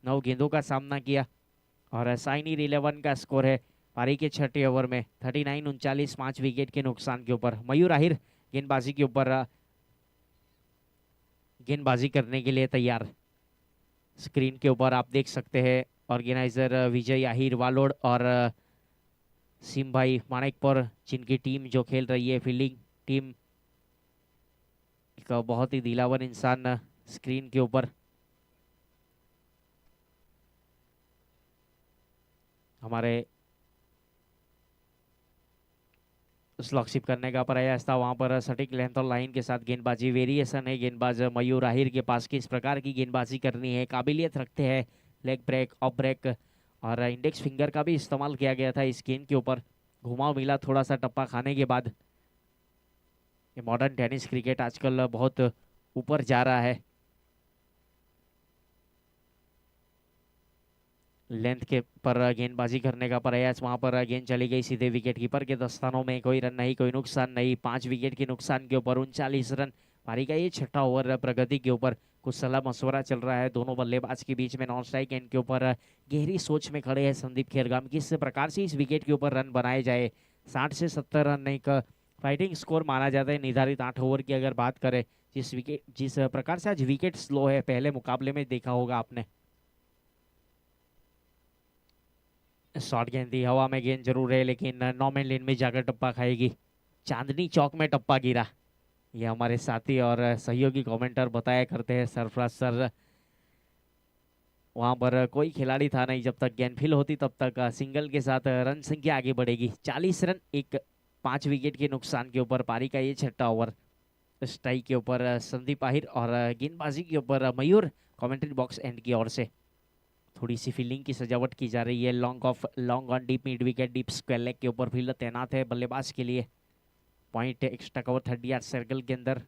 9 गेंदों का सामना किया और साइनिर 11 का स्कोर है पारी के छठे ओवर में 39, 39 5 विकेट के नुकसान के ऊपर। मयूर आहिर गेंदबाजी के ऊपर गेंदबाजी करने के लिए तैयार। स्क्रीन के ऊपर आप देख सकते हैं ऑर्गेनाइजर विजय आहिर वालोड और सिम भाई माणिकपुर, जिनकी टीम जो खेल रही है फील्डिंग टीम। एक बहुत ही दिलावर इंसान स्क्रीन के ऊपर। हमारे स्लॉकशिप करने का प्रयास था, वहां पर सटीक लेंथ और लाइन के साथ गेंदबाजी वेरिएशन है गेंदबाज मयूर आहिर के पास। किस प्रकार की गेंदबाजी करनी है, काबिलियत रखते हैं। लेग ब्रेक, ऑफ ब्रेक और इंडेक्स फिंगर का भी इस्तेमाल किया गया था इस गेंद के ऊपर। घुमाव मिला थोड़ा सा टप्पा खाने के बाद। ये मॉडर्न टेनिस क्रिकेट आजकल बहुत ऊपर जा रहा है। लेंथ के पर गेंदबाजी करने का प्रयास, वहां पर गेंद चली गई सीधे विकेट कीपर के दस्तानों में। कोई रन नहीं, कोई नुकसान नहीं। 5 विकेट के नुकसान के ऊपर 39 रन। पारी का ये छठा ओवर प्रगति के ऊपर। कुछ सलाह मशवरा चल रहा है दोनों बल्लेबाज के बीच में। 9 स्ट्राइक एंड के ऊपर गहरी सोच में खड़े हैं संदीप खेरगाम, किस प्रकार से इस विकेट के ऊपर रन बनाए जाए। 60 से 70 रन एक फाइटिंग स्कोर माना जाता है निर्धारित 8 ओवर की अगर बात करें, जिस प्रकार से आज विकेट स्लो है, पहले मुकाबले में देखा होगा आपने। शॉर्ट गेंद थी, हवा में गेंद जरूर है, लेकिन नॉर्मल लेन में जाकर टप्पा खाएगी। चांदनी चौक में टप्पा गिरा, ये हमारे साथी और सहयोगी कमेंटर बताया करते हैं सरफराज सर। वहां पर कोई खिलाड़ी था नहीं, जब तक गेंद फिल होती तब तक सिंगल के साथ रन संख्या आगे बढ़ेगी। 40 रन 5 विकेट के नुकसान के ऊपर पारी का ये छठा ओवर। स्ट्राइक के ऊपर संदीप आहिर और गेंदबाजी के ऊपर मयूर कमेंट्री बॉक्स एंड की ओर से थोड़ी सी फील्डिंग की सजावट की जा रही है। Long on deep mid wicket deep square leg के ऊपर फील्डर तैनात है बल्लेबाज के लिए। Point extra cover 30 yard circle के अंदर।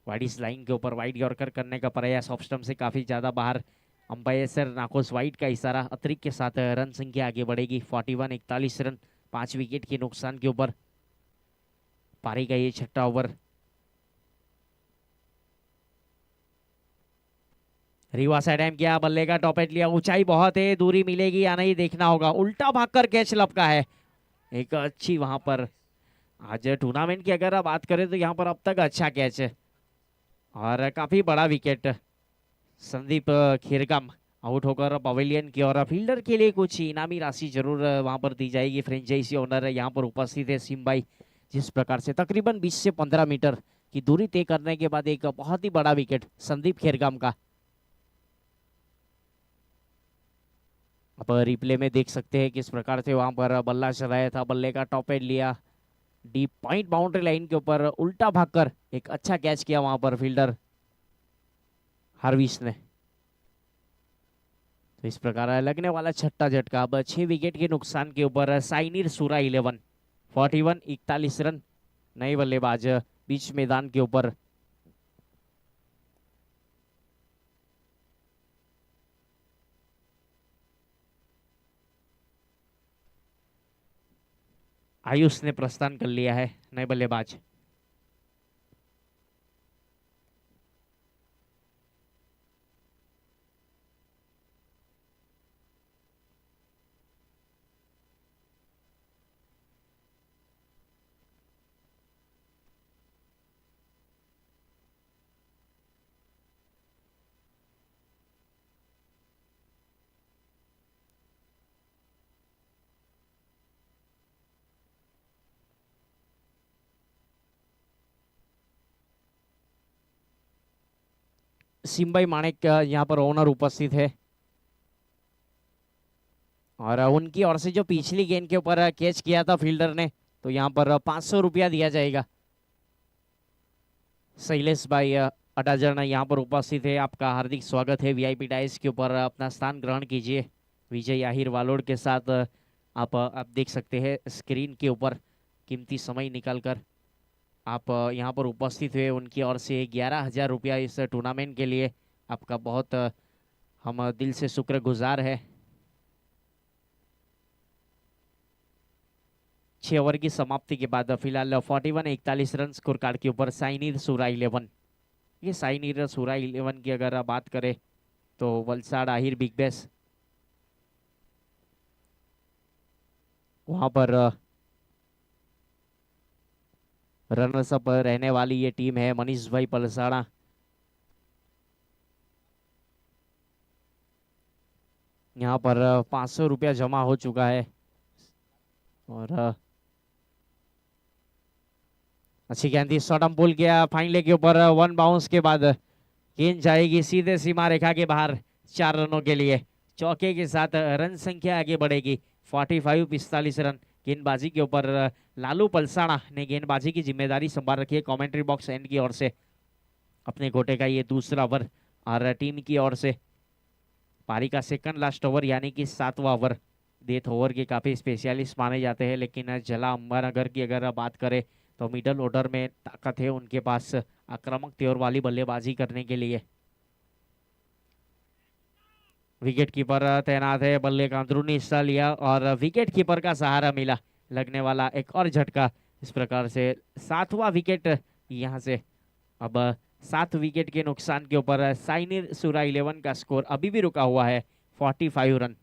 वाइड इस लाइन के ऊपर वाइड यॉर्कर करने का प्रयास ऑफ स्टंप से काफी ज्यादा बाहर। अंपायर सर नाकोस वाइड का इशारा, अतिरिक्त के साथ रन संख्या आगे बढ़ेगी। 41 रन 5 विकेट के नुकसान के ऊपर पारी का ये छठा ओवर। रीवा साइड किया, बल्ले का टॉपेट लिया, ऊंचाई बहुत है, दूरी मिलेगी या नहीं देखना होगा। उल्टा भागकर कैच लपका है, एक अच्छी वहां पर आज टूर्नामेंट की अगर आप बात करें तो यहाँ पर अब तक अच्छा कैच है और काफी बड़ा विकेट। संदीप खीरगम आउट होकर पवेलियन की और फील्डर के लिए कुछ इनामी राशि जरूर वहां पर दी जाएगी। फ्रेंचाइजी ओनर यहाँ पर उपस्थित है सिम्बाई। जिस प्रकार से तकरीबन 20 से 15 मीटर की दूरी तय करने के बाद एक बहुत ही बड़ा विकेट संदीप खीरगम का। अब रिप्ले में देख सकते हैं किस प्रकार से वहां पर बल्ला चलाया था, बल्ले का टॉप एंड लिया, डीप पॉइंट बाउंड्री लाइन के ऊपर उल्टा भागकर एक अच्छा कैच किया वहां पर फील्डर हार्विस ने। तो इस प्रकार लगने वाला छठा झटका। अब 6 विकेट के नुकसान के ऊपर साइनिर सूरा 11। 41 रन, नए बल्लेबाज बीच मैदान के ऊपर। आयुष ने प्रस्थान कर लिया है, नए बल्लेबाज। सिम्बाई माणिक यहाँ पर ओनर उपस्थित है और उनकी ओर से जो पिछली गेंद के ऊपर कैच किया था फील्डर ने, तो यहाँ पर 500 रुपया दिया जाएगा। शैलेश भाई अडाजन यहाँ पर उपस्थित है, आपका हार्दिक स्वागत है। वीआईपी डाइस के ऊपर अपना स्थान ग्रहण कीजिए। विजय आहिर वालोड के साथ आप देख सकते हैं स्क्रीन के ऊपर। कीमती समय निकालकर आप यहाँ पर उपस्थित हुए, उनकी ओर से 11,000 रुपया इस टूर्नामेंट के लिए आपका बहुत हम दिल से शुक्रगुजार है। 6 ओवर की समाप्ति के बाद फिलहाल 41 रन स्कोर कार्ड के ऊपर साइनिर सूरा 11। ये साइनिर सूरा 11 की अगर बात करें तो वलसाड़ आहिर बिग बैश वहां पर रनर्स अप रहने वाली ये टीम है। मनीष भाई पलसाड़ा यहाँ पर 500 रुपया जमा हो चुका है और अच्छी गेंद शॉर्ट पुल किया, फाइन लेग के ऊपर 1 बाउंस के बाद गेंद जाएगी सीधे सीमा रेखा के बाहर 4 रनों के लिए। चौके के साथ रन संख्या आगे बढ़ेगी 45 रन। गेंदबाजी के ऊपर लालू पलसाड़ा ने गेंदबाजी की जिम्मेदारी संभाल रखी है। कमेंट्री बॉक्स एंड की ओर से अपने गोटे का ये दूसरा ओवर और टीम की ओर से पारी का सेकंड लास्ट ओवर यानी कि 7वां ओवर। डेथ ओवर के काफी स्पेशलिस्ट माने जाते हैं, लेकिन जला अंबानगर की अगर बात करें तो मिडल ऑर्डर में ताकत है उनके पास आक्रामक तेवर वाली बल्लेबाजी करने के लिए। विकेट कीपर तैनात है, बल्ले का अंदरूनी हिस्सा लिया और विकेट कीपर का सहारा मिला। लगने वाला एक और झटका। इस प्रकार से 7वां विकेट यहां से। अब 7 विकेट के नुकसान के ऊपर साइनिर सूरा 11 का स्कोर अभी भी रुका हुआ है 45 रन।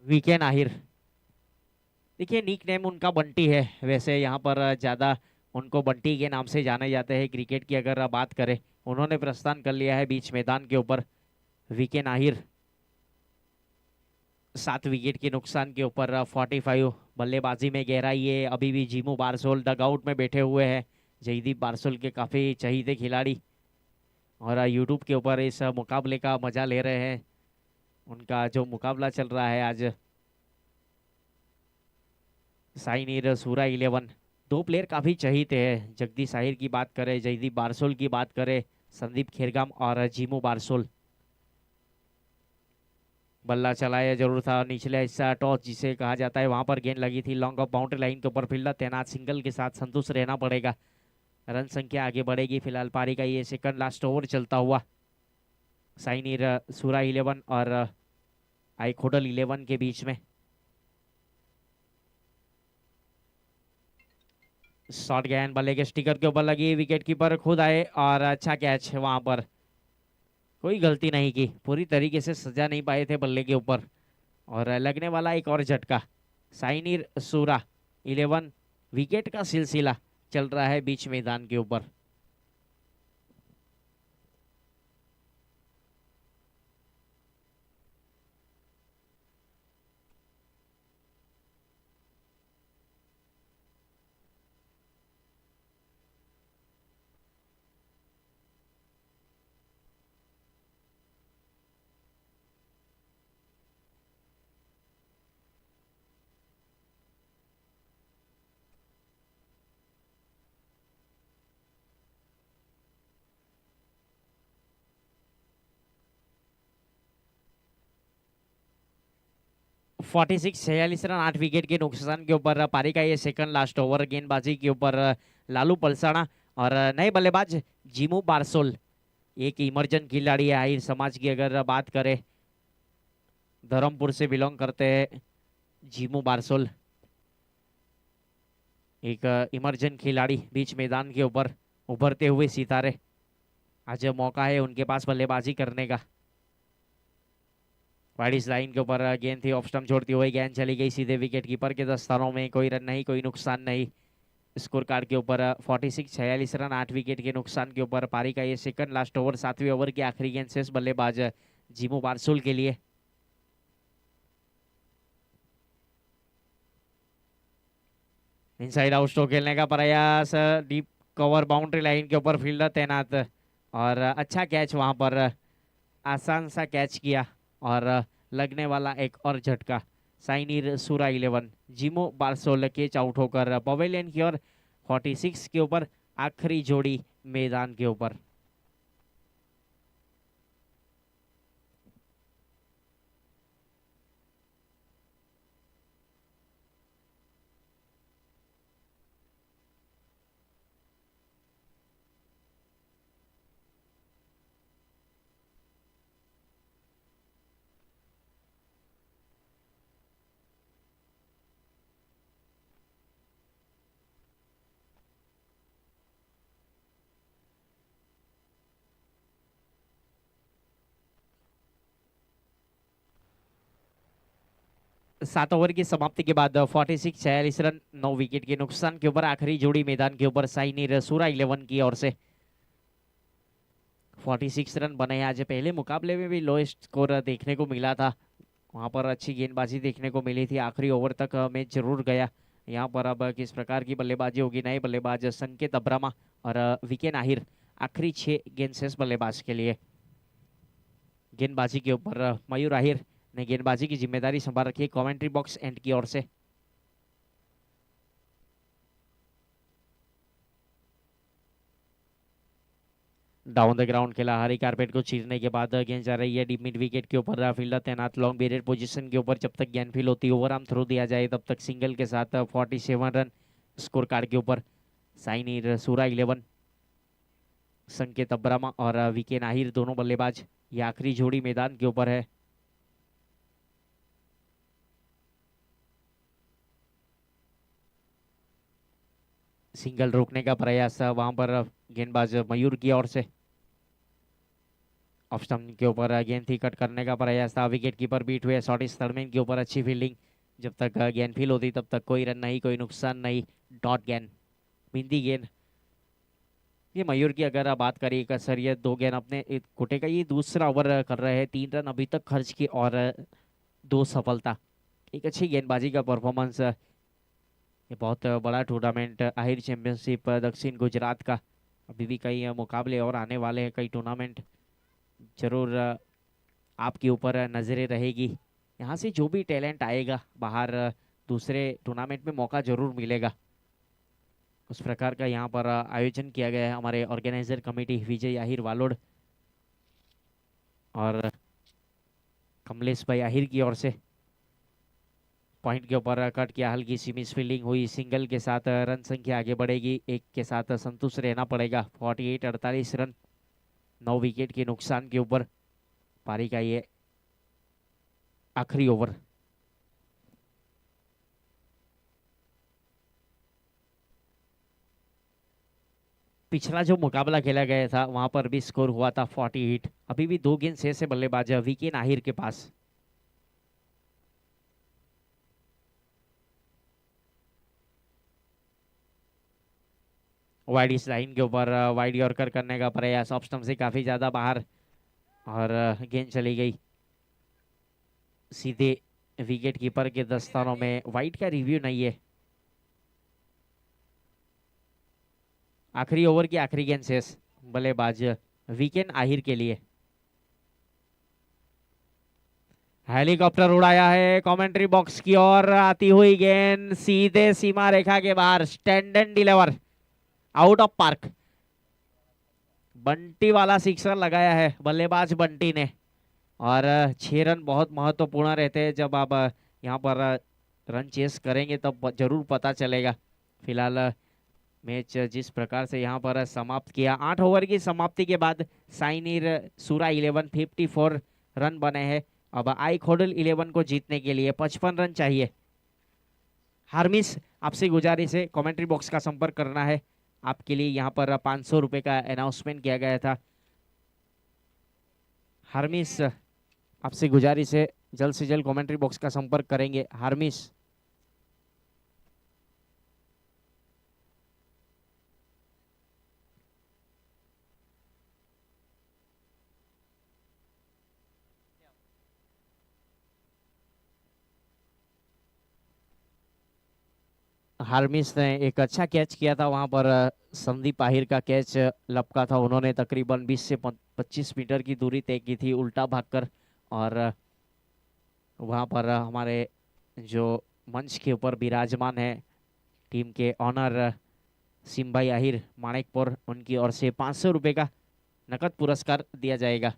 वीकेन आहिर। देखिए निक नेम उनका बंटी है, वैसे यहाँ पर ज्यादा उनको बंटी के नाम से जाने जाते हैं। क्रिकेट की अगर बात करें, उन्होंने प्रस्थान कर लिया है बीच मैदान के ऊपर। वीकेन आहिर 7 विकेट के नुकसान के ऊपर 45। बल्लेबाजी में गहराई है अभी भी। जीमू बारसोल डगआउट में बैठे हुए हैं। जयदीप बारसोल के काफी चहीते खिलाड़ी, और यूट्यूब के ऊपर इस मुकाबले का मजा ले रहे हैं। उनका जो मुकाबला चल रहा है आज, साइनिर सूरा 11, दो प्लेयर काफी चहीते हैं। जगदीश आहिर की बात करें, जयदीप बारसोल की बात करें, संदीप खेरगाम और जीमू बारसोल। बल्ला चलाया जरूर था, निचले हिस्सा टॉस जिसे कहा जाता है, वहां पर गेंद लगी थी लॉन्ग ऑफ बाउंड्री लाइन के ऊपर। फील्डर तैनात, सिंगल के साथ संतुष्ट रहना पड़ेगा। रन संख्या आगे बढ़ेगी। फिलहाल पारी का ये सेकंड लास्ट ओवर चलता हुआ साइनिर सूरा 11 और आई खोडल 11 के बीच में। शॉट गैन बल्ले के स्टिकर के ऊपर लगी, विकेट कीपर खुद आए और अच्छा कैच। वहां पर कोई गलती नहीं की, पूरी तरीके से सजा नहीं पाए थे बल्ले के ऊपर। और लगने वाला एक और झटका। साइनिर सूरा 11, विकेट का सिलसिला चल रहा है बीच मैदान के ऊपर। फोर्टी सिक्स 46 रन 8 विकेट के नुकसान के ऊपर पारी का ये सेकंड लास्ट ओवर। गेंदबाजी के ऊपर लालू पलसाना और नए बल्लेबाज जीमू बारसोल, एक इमर्जन खिलाड़ी है आहिर समाज की अगर बात करें। धर्मपुर से बिलोंग करते हैं जीमू बारसोल, एक इमर्जन खिलाड़ी बीच मैदान के ऊपर उभरते हुए सितारे। आज मौका है उनके पास बल्लेबाजी करने का। वाइड इस लाइन के ऊपर गेंद थी, ऑफ स्टंप छोड़ती हुई गेंद चली गई सीधे विकेट कीपर के दस्तानों में। कोई रन नहीं, कोई नुकसान नहीं। स्कोर कार्ड के ऊपर 46 46 रन 8 विकेट के नुकसान के ऊपर पारी का ये सेकंड लास्ट ओवर। 7वें ओवर की आखिरी गेंद शेष बल्लेबाज जीमू बारसोल के लिए। इनसाइड आउट स्ट्रोक खेलने का प्रयास, डीप कवर बाउंड्री लाइन के ऊपर, फील्डर तैनात और अच्छा कैच वहां पर, आसान सा कैच किया और लगने वाला एक और झटका। साइनिर सूरा 11, जीमो बारसोल कैच आउट होकर पवेलियन की ओर। 46 के ऊपर आखिरी जोड़ी मैदान के ऊपर। सात ओवर की समाप्ति के बाद 46 46 रन 9 विकेट के नुकसान के ऊपर आखिरी जोड़ी मैदान के ऊपर साइनिर सूरा 11 की ओर से। 46 रन बने। आज पहले मुकाबले में भी लोएस्ट स्कोर देखने को मिला था, वहां पर अच्छी गेंदबाजी देखने को मिली थी। आखिरी ओवर तक मैच जरूर गया। यहाँ पर अब किस प्रकार की बल्लेबाजी होगी, नए बल्लेबाज संकेत अब्रामा और वीकेन आहिर आखिरी 6 गेंद शेष बल्लेबाज के लिए। गेंदबाजी के ऊपर मयूर आहिर ने गेंदबाजी की जिम्मेदारी संभाल रखी है कमेंट्री बॉक्स एंड की ओर से। डाउन द ग्राउंड खेला, हरी कारपेट को चीरने के बाद गेंद जा रही है डीप मिड विकेट के ऊपर। फील्डर तैनात लॉन्ग बेरियर पोजीशन के ऊपर। जब तक गेंद फील होती है, ओवर आर्म थ्रो दिया जाए, तब तक सिंगल के साथ 47 रन स्कोर कार्ड के ऊपर। साइनिर सूरा 11, संकेत अब्रामा और वीकेन आहिर दोनों बल्लेबाज, ये आखिरी जोड़ी मैदान के ऊपर है। सिंगल रोकने का प्रयास वहां पर गेंदबाज मयूर की ओर से। ऑफ स्टंप के ऊपर गेंद थी, कट करने का प्रयास था, विकेट कीपर बीट हुए, सॉटिस थर्डमैन के ऊपर अच्छी फील्डिंग, जब तक गेंद फील होती तब तक कोई रन नहीं, कोई नुकसान नहीं, डॉट गेंद, बिंदी गेंद। ये मयूर की अगर आप बात करिए सर, ये 2 गेंद अपने कोटे का ये दूसरा ओवर कर रहे हैं, 3 रन अभी तक खर्च की और 2 सफलता, एक अच्छी गेंदबाजी का परफॉर्मेंस। ये बहुत बड़ा टूर्नामेंट आहिर चैंपियनशिप दक्षिण गुजरात का, अभी भी कई मुकाबले और आने वाले हैं, कई टूर्नामेंट जरूर आपके ऊपर नजरें रहेगी। यहाँ से जो भी टैलेंट आएगा बाहर दूसरे टूर्नामेंट में मौका जरूर मिलेगा, उस प्रकार का यहाँ पर आयोजन किया गया है हमारे ऑर्गेनाइजर कमेटी विजय आहिर वालोड और कमलेश भाई आहिर की ओर से। पॉइंट के ऊपर कट किया, हल्की सी मिस फील्डिंग हुई, सिंगल के साथ रन संख्या आगे बढ़ेगी, एक के साथ संतुष्ट रहना पड़ेगा। 48-48 रन 9 विकेट के नुकसान के ऊपर पारी का ये आखिरी ओवर। पिछला जो मुकाबला खेला गया था वहां पर भी स्कोर हुआ था 48। अभी भी 2 गेंद शेष है बल्लेबाज वीके आहिर के पास। वाइड इस लाइन के ऊपर वाइड यॉर्कर करने का प्रयास, ऑफ स्टंप से काफी ज्यादा बाहर और गेंद चली गई सीधे विकेट कीपर के दस्तानों में। वाइड का रिव्यू नहीं है। आखिरी ओवर की आखिरी गेंद शेष, बल्लेबाज वीकेन आहिर के लिए। हेलीकॉप्टर उड़ाया है कमेंट्री बॉक्स की ओर, आती हुई गेंद सीधे सीमा रेखा के बाहर, stand and deliver, out of park. Bunty वाला सिक्सर लगाया है बल्लेबाज बंटी ने, और 6 रन बहुत महत्वपूर्ण रहते हैं। जब आप यहाँ पर रन चेस करेंगे तब जरूर पता चलेगा। फिलहाल मैच जिस प्रकार से यहाँ पर समाप्त किया, 8 ओवर की समाप्ति के बाद साइनिर सूरा 11 54 रन बने हैं। अब आई खोडल 11 को जीतने के लिए 55 रन चाहिए। हार्मिस, आपसे गुजारिश है कमेंट्री बॉक्स का संपर्क करना है, आपके लिए यहाँ पर 500 रुपए का अनाउंसमेंट किया गया था। हार्मिस, आपसे गुजारिश है जल्द से जल्द कमेंट्री बॉक्स का संपर्क करेंगे। हार्मिस, हार्मिस ने एक अच्छा कैच किया था वहां पर, संदीप आहिर का कैच लपका था। उन्होंने तकरीबन 20 से 25 मीटर की दूरी तय की थी उल्टा भागकर, और वहां पर हमारे जो मंच के ऊपर विराजमान है टीम के ऑनर सिम्भाई आहिर माणिकपुर, उनकी ओर से 500 रुपए का नकद पुरस्कार दिया जाएगा।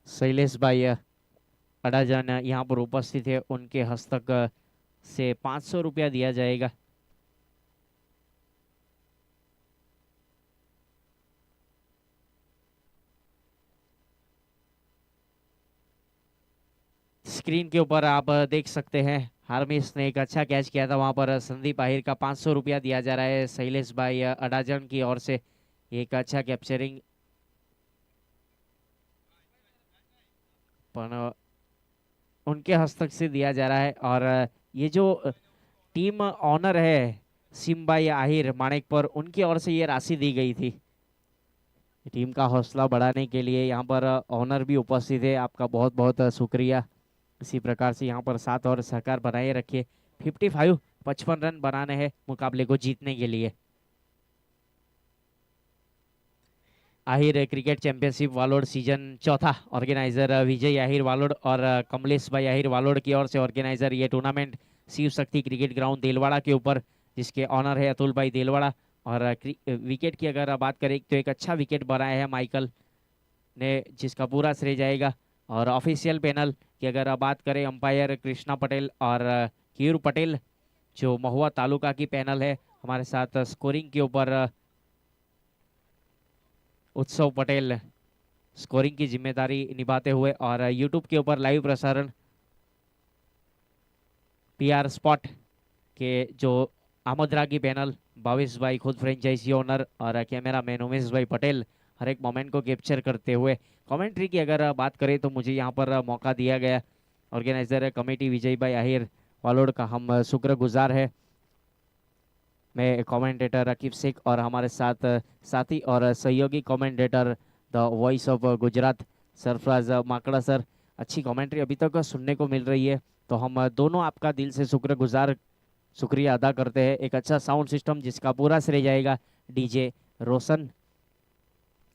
शैलेश भाई अडाजन यहाँ पर उपस्थित है, उनके हस्तक से 500 रुपया दिया जाएगा। स्क्रीन के ऊपर आप देख सकते हैं हार्मिस ने एक अच्छा कैच किया था वहां पर, संदीप आहिर का 500 रुपया दिया जा रहा है शैलेश भाई अडाजन की ओर से। एक अच्छा कैप्चरिंग उनके हस्तक से दिया जा रहा है। और ये जो टीम ऑनर है सिम्बाई आहिर माणिकपुर, उनकी ओर से ये राशि दी गई थी। टीम का हौसला बढ़ाने के लिए यहाँ पर ऑनर भी उपस्थित है, आपका बहुत बहुत शुक्रिया। इसी प्रकार से यहाँ पर साथ और सहकार बनाए रखिए। 55 रन बनाने हैं मुकाबले को जीतने के लिए। Ahir cricket championship Valod season 4, organiser Vijay Ahir Valod और कमलेश भाई आहिर वालोड की ओर से ऑर्गेनाइजर ये tournament Shiv Shakti cricket ground Delwara के ऊपर, जिसके ऑनर है अतुल भाई देलवाड़ा। और विकेट की अगर बात करें तो एक अच्छा विकेट बनाया है माइकल ने, जिसका पूरा श्रेय जाएगा। और ऑफिशियल पैनल की अगर बात करें, अंपायर कृष्णा पटेल और कीर पटेल जो महुआ तालुका की पैनल है हमारे साथ। स्कोरिंग के ऊपर उत्सव पटेल स्कोरिंग की जिम्मेदारी निभाते हुए, और यूट्यूब के ऊपर लाइव प्रसारण पीआर स्पॉट के जो आमोदरा की पैनल भावेश भाई खुद फ्रेंचाइजी ओनर और कैमरामैन उमेश भाई पटेल हर एक मोमेंट को कैप्चर करते हुए कमेंट्री की अगर बात करें तो मुझे यहाँ पर मौका दिया गया। ऑर्गेनाइजर कमेटी विजय भाई आहिर वालोड का हम शुक्रगुजार है। मैं कमेंटेटर अकीब शेख और हमारे साथ साथी और सहयोगी commentator the voice of Gujarat Sarfaraz Makda sir. अच्छी कमेंट्री अभी तक सुनने को मिल रही है, तो हम दोनों आपका दिल से शुक्रिया अदा करते हैं। एक अच्छा साउंड सिस्टम जिसका पूरा श्रेय जाएगा डीजे रोशन।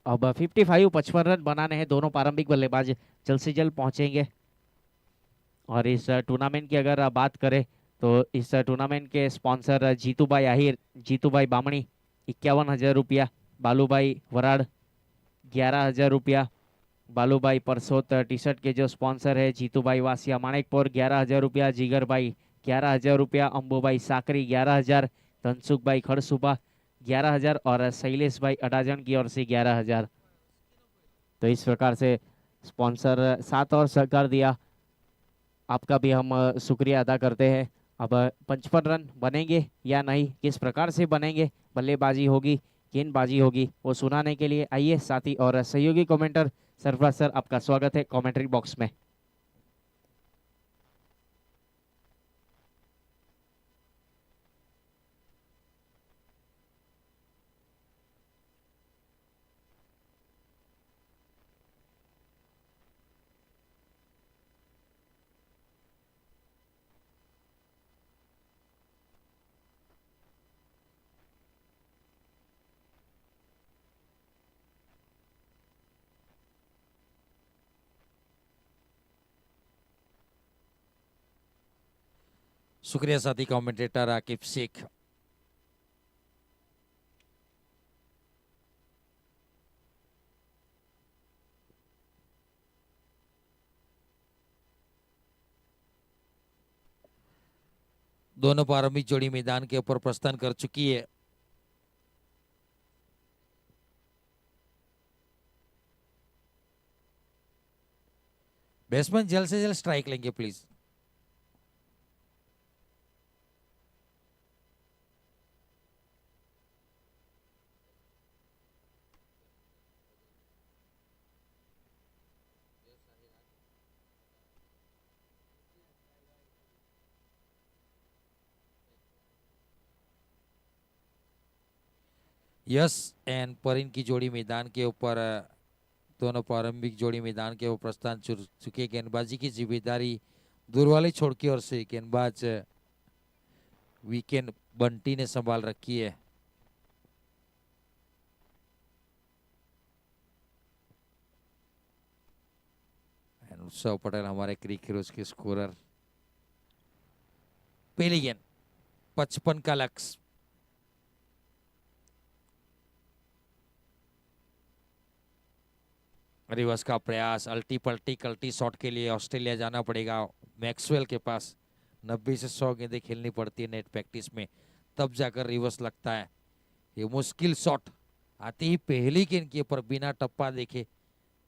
अब 55 रन बनाने हैं दोनों प्रारंभिक बल्लेबाज जल्द से जल्द पहुंचेंगे। और इस टूर्नामेंट की अगर बात करें तो इस टूर्नामेंट के स्पॉन्सर जीतूभाई आहिर, जीतूभाई बामणी 51,000 रुपया, बालूभाई वराड़ 11,000 रुपया, बालूभाई परसोत टी शर्ट के जो स्पॉन्सर है जीतूभाई वासिया माणिकपुर 11,000 रुपया, जिगर भाई 11,000 रुपया, अंबुभाई साकरी 11,000, धनसुख भाई खड़सूबा 11,000 और शैलेश भाई अडाजन की ओर से 11,000। तो इस प्रकार से स्पॉन्सर साथ और सहकार दिया, आपका भी हम शुक्रिया अदा करते हैं। अब 55 रन बनेंगे या नहीं, किस प्रकार से बनेंगे, बल्लेबाजी होगी गेंदबाजी होगी, वो सुनाने के लिए आइए साथी और सहयोगी कमेंटर सरफराज सर, आपका स्वागत है कमेंट्री बॉक्स में। शुक्रिया साथी कमेंटेटर आकिब शेख। दोनों प्रारंभिक जोड़ी मैदान के ऊपर प्रस्थान कर चुकी है। बैट्समैन जल्द से जल्द स्ट्राइक लेंगे प्लीज। यस एंड परिन की जोड़ी मैदान के ऊपर, दोनों प्रारंभिक जोड़ी मैदान के ऊपर प्रस्थान चुके। गेंदबाजी की जिम्मेदारी दूर वाली छोड़ की ओर से गेंदबाज वीकेंड बंटी ने संभाल रखी है। उत्सव पटेल हमारे क्रिक हीरोज के स्कोरर। पहली गेंद 55 का लक्ष्य। रिवर्स का प्रयास, अल्टी पल्टी कल्टी शॉट के लिए ऑस्ट्रेलिया जाना पड़ेगा मैक्सवेल के पास। 90 से 100 गेंदें खेलनी पड़ती है नेट प्रैक्टिस में, तब जाकर रिवर्स लगता है। ये मुश्किल शॉट आते ही पहली गेंद के ऊपर बिना टप्पा देखे,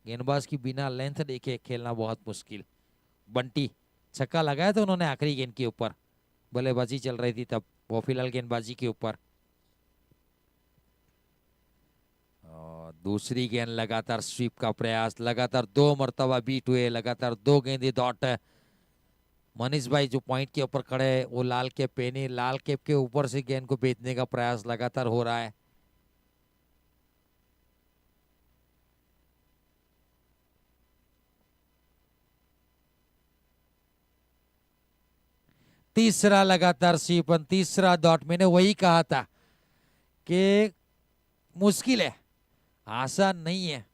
गेंदबाज की बिना लेंथ देखे खेलना बहुत मुश्किल। बंटी छक्का लगाया था उन्होंने आखिरी गेंद के ऊपर, बल्लेबाजी चल रही थी तब, वो फिलहाल गेंदबाजी के ऊपर। दूसरी गेंद लगातार स्वीप का प्रयास, लगातार 2 मरतबा बीट हुए, लगातार 2 गेंदे डॉट। मनीष भाई जो पॉइंट के ऊपर खड़े हैं वो लाल कैप पहने, लाल कैप के ऊपर से गेंद को भेजने का प्रयास लगातार हो रहा है। तीसरा लगातार स्वीप, तीसरा डॉट। मैंने वही कहा था कि मुश्किल है, आसान नहीं है।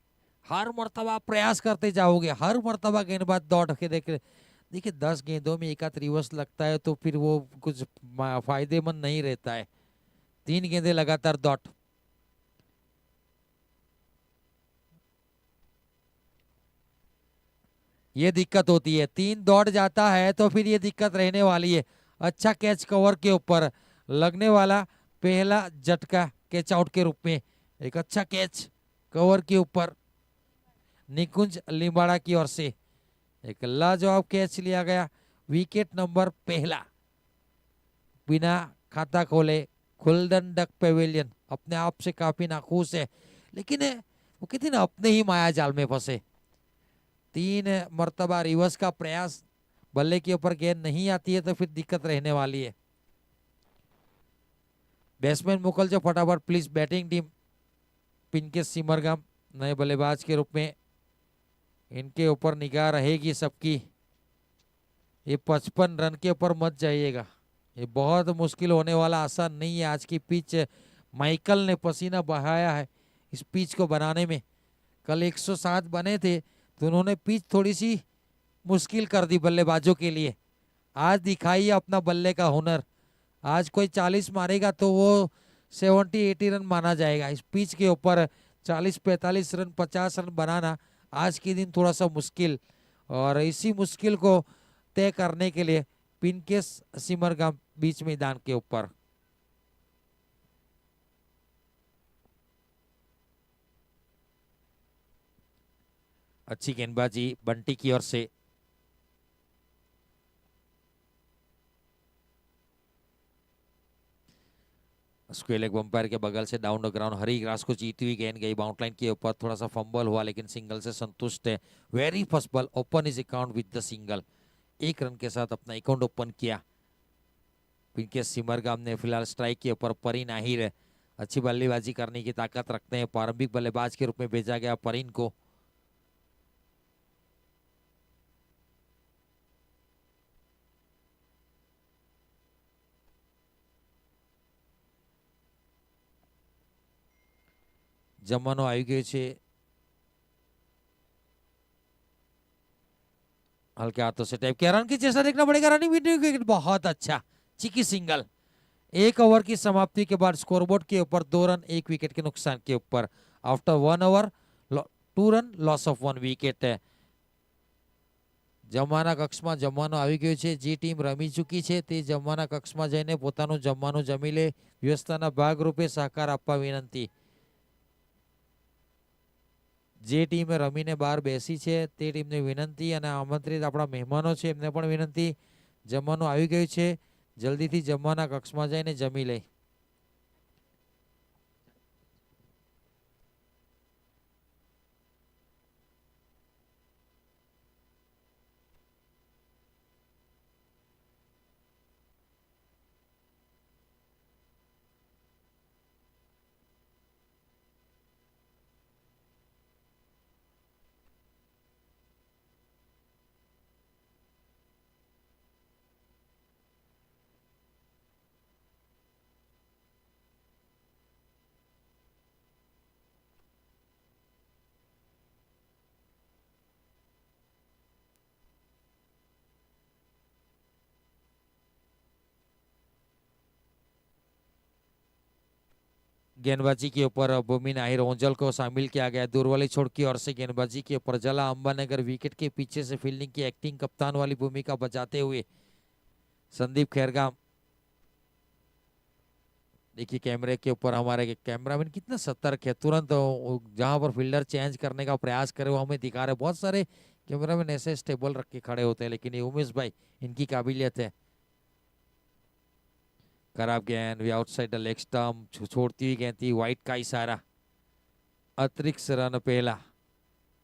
हर मर्तबा प्रयास करते जाओगे, हर मर्तबा गेंदबाज दौड़ के देखिए 10 गेंदों में एक आध रिवर्स लगता है तो फिर वो कुछ फायदेमंद नहीं रहता है। 3 गेंदें लगातार डॉट। ये दिक्कत होती है, 3 दौड़ जाता है तो फिर ये दिक्कत रहने वाली है। अच्छा कैच कवर के ऊपर लगने वाला पहला झटका कैच आउट के रूप में, एक अच्छा कैच कवर के ऊपर निकुंज लिम्बाड़ा की ओर से एक लाजवाब कैच लिया गया। विकेट नंबर पहला बिना खाता खोले खुल्दन डक पेविलियन अपने आप से काफी नाखुश है, लेकिन वो कहती ना अपने ही माया जाल में फंसे। 3 मर्तबा रिवर्स का प्रयास, बल्ले के ऊपर गेंद नहीं आती है तो फिर दिक्कत रहने वाली है। बैट्समैन मोकलजो फटाफट प्लीज। बैटिंग टीम पिनकेस सिमरगाम नए बल्लेबाज के रूप में, इनके ऊपर निगाह रहेगी सबकी। ये 55 रन के ऊपर मत जाइएगा, ये बहुत मुश्किल होने वाला, आसान नहीं है। आज की पिच माइकल ने पसीना बहाया है इस पिच को बनाने में। कल 107 बने थे तो उन्होंने पिच थोड़ी सी मुश्किल कर दी बल्लेबाजों के लिए। आज दिखाइए अपना बल्ले का हुनर। आज कोई 40 मारेगा तो वो 70-80 रन माना जाएगा। इस पिच के ऊपर 40-45 रन 50 रन बनाना आज के दिन थोड़ा सा मुश्किल, और इसी मुश्किल को तय करने के लिए पिनकेस सिमरगाम बीच मैदान के ऊपर। अच्छी गेंदबाजी बंटी की ओर से। स्क्वेयर लेग अंपायर के बगल से down the ground Hari grass को जीती हुई गेंद गई बाउंड लाइन के ऊपर। थोड़ा सा फंबल हुआ लेकिन सिंगल से संतुष्ट है। Very first ball open is account with the single. 1 run के साथ अपना अकाउंट ओपन किया। पिनकेस सिमरगाम ने फिलहाल स्ट्राइक के ऊपर परीन आहिर अच्छी बल्लेबाजी करने की ताकत रखते हैं। प्रारंभिक बल्लेबाज के रूप में भेजा गया परीन को। જમવાનો આવી ગયો છે हल्के हाथों से टाइप किया। रन की चेष्टा देखना पड़ेगा। रनिंग विकेट बहुत अच्छा चिकी सिंगल। 1 ओवर की समाप्ति के बाद स्कोरबोर्ड के ऊपर 2 रन 1 विकेट के नुकसान के ऊपर। After 1 over 2 run loss of 1 wicket है। જમવાના કક્ષમાં જમવાનો આવી ગયો છે। જે ટીમ રમી ચૂકી છે તે જમવાના કક્ષમાં જઈને પોતાનું જમવાનું જમી લે। વ્યવસ્થાના ભાગરૂપે સહકાર આપવા વિનંતી। જે ટીમે રમીને બહાર બેસી છે તે ટીમને વિનંતી અને આમંત્રિત આપણા મહેમાનો છે એમને પણ વિનંતી। જમવાનું આવી ગયું છે, જલ્દીથી જમવાના કક્ષમાં જઈને જમી લે। गेंदबाजी के ऊपर भूमिन आहिर ओंजल को शामिल किया गया। दूर वाली छोड़ की ओर से गेंदबाजी के ऊपर जला अंबानगर विकेट के पीछे से फील्डिंग की एक्टिंग कप्तान वाली भूमिका बजाते हुए संदीप खैरगाम। देखिए कैमरे के ऊपर हमारे कैमरामैन कितना सतर्क है, तुरंत जहां पर फील्डर चेंज करने का प्रयास करे वो हमें दिखा रहे। बहुत सारे कैमरामैन ऐसे स्टेबल रख के खड़े होते हैं, लेकिन ये उमेश भाई इनकी काबिलियत है। खराब गेंद V outside the leg stump, छोड़ती हुई गेंद थी, वाइट का इशारा। अतिरिक्त रन पहला,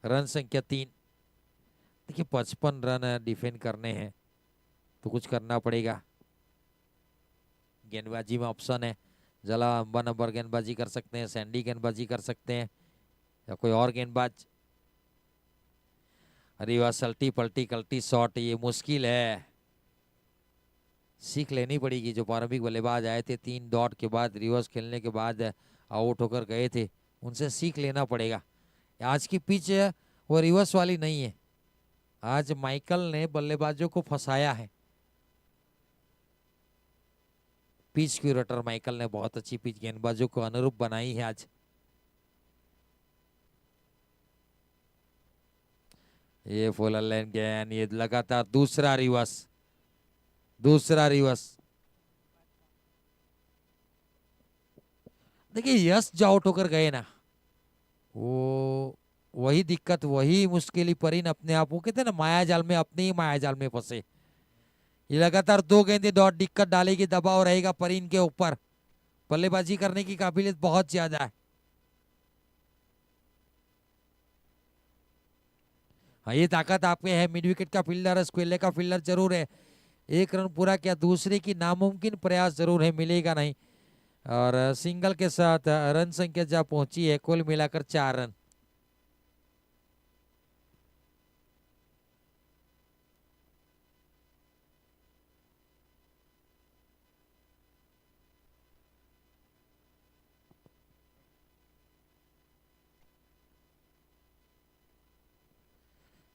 रन संख्या 3। देखिए 55 रन डिफेंड करने हैं तो कुछ करना पड़ेगा। गेंदबाजी में ऑप्शन है, जला अंबा नंबर गेंदबाजी कर सकते हैं, सैंडी गेंदबाजी कर सकते हैं या कोई और गेंदबाज। अरे वाह सल्टी पलटी कल्टी शॉट, ये मुश्किल है, सीख लेनी पड़ेगी। जो प्रारंभिक बल्लेबाज आए थे 3 डॉट के बाद रिवर्स खेलने के बाद आउट होकर गए थे, उनसे सीख लेना पड़ेगा। आज की पिच वो रिवर्स वाली नहीं है। आज माइकल ने बल्लेबाजों को फंसाया है। पिच क्यूरेटर माइकल ने बहुत अच्छी पिच गेंदबाजों को अनुरूप बनाई है आज। ये फुल लाइन गेंद, ये लगातार दूसरा रिवर्स। देखिए यश जो आउट होकर गए ना, वो वही दिक्कत, वही मुश्किल परीन अपने आप, वो कहते हैं ना माया जाल में, अपने ही माया जाल में फंसे। ये लगातार 2 गेंदें डॉट दिक्कत डालेगी, दबाव रहेगा परीन के ऊपर, बल्लेबाजी करने की काबिलियत बहुत ज्यादा है। हाँ, ये ताकत आपके है। मिड विकेट का फील्डर है, स्क्वेले का फील्डर जरूर है। 1 रन पूरा किया, दूसरे की नामुमकिन प्रयास जरूर है, मिलेगा नहीं। और सिंगल के साथ रन संख्या जहां पहुंची है कुल मिलाकर 4 रन।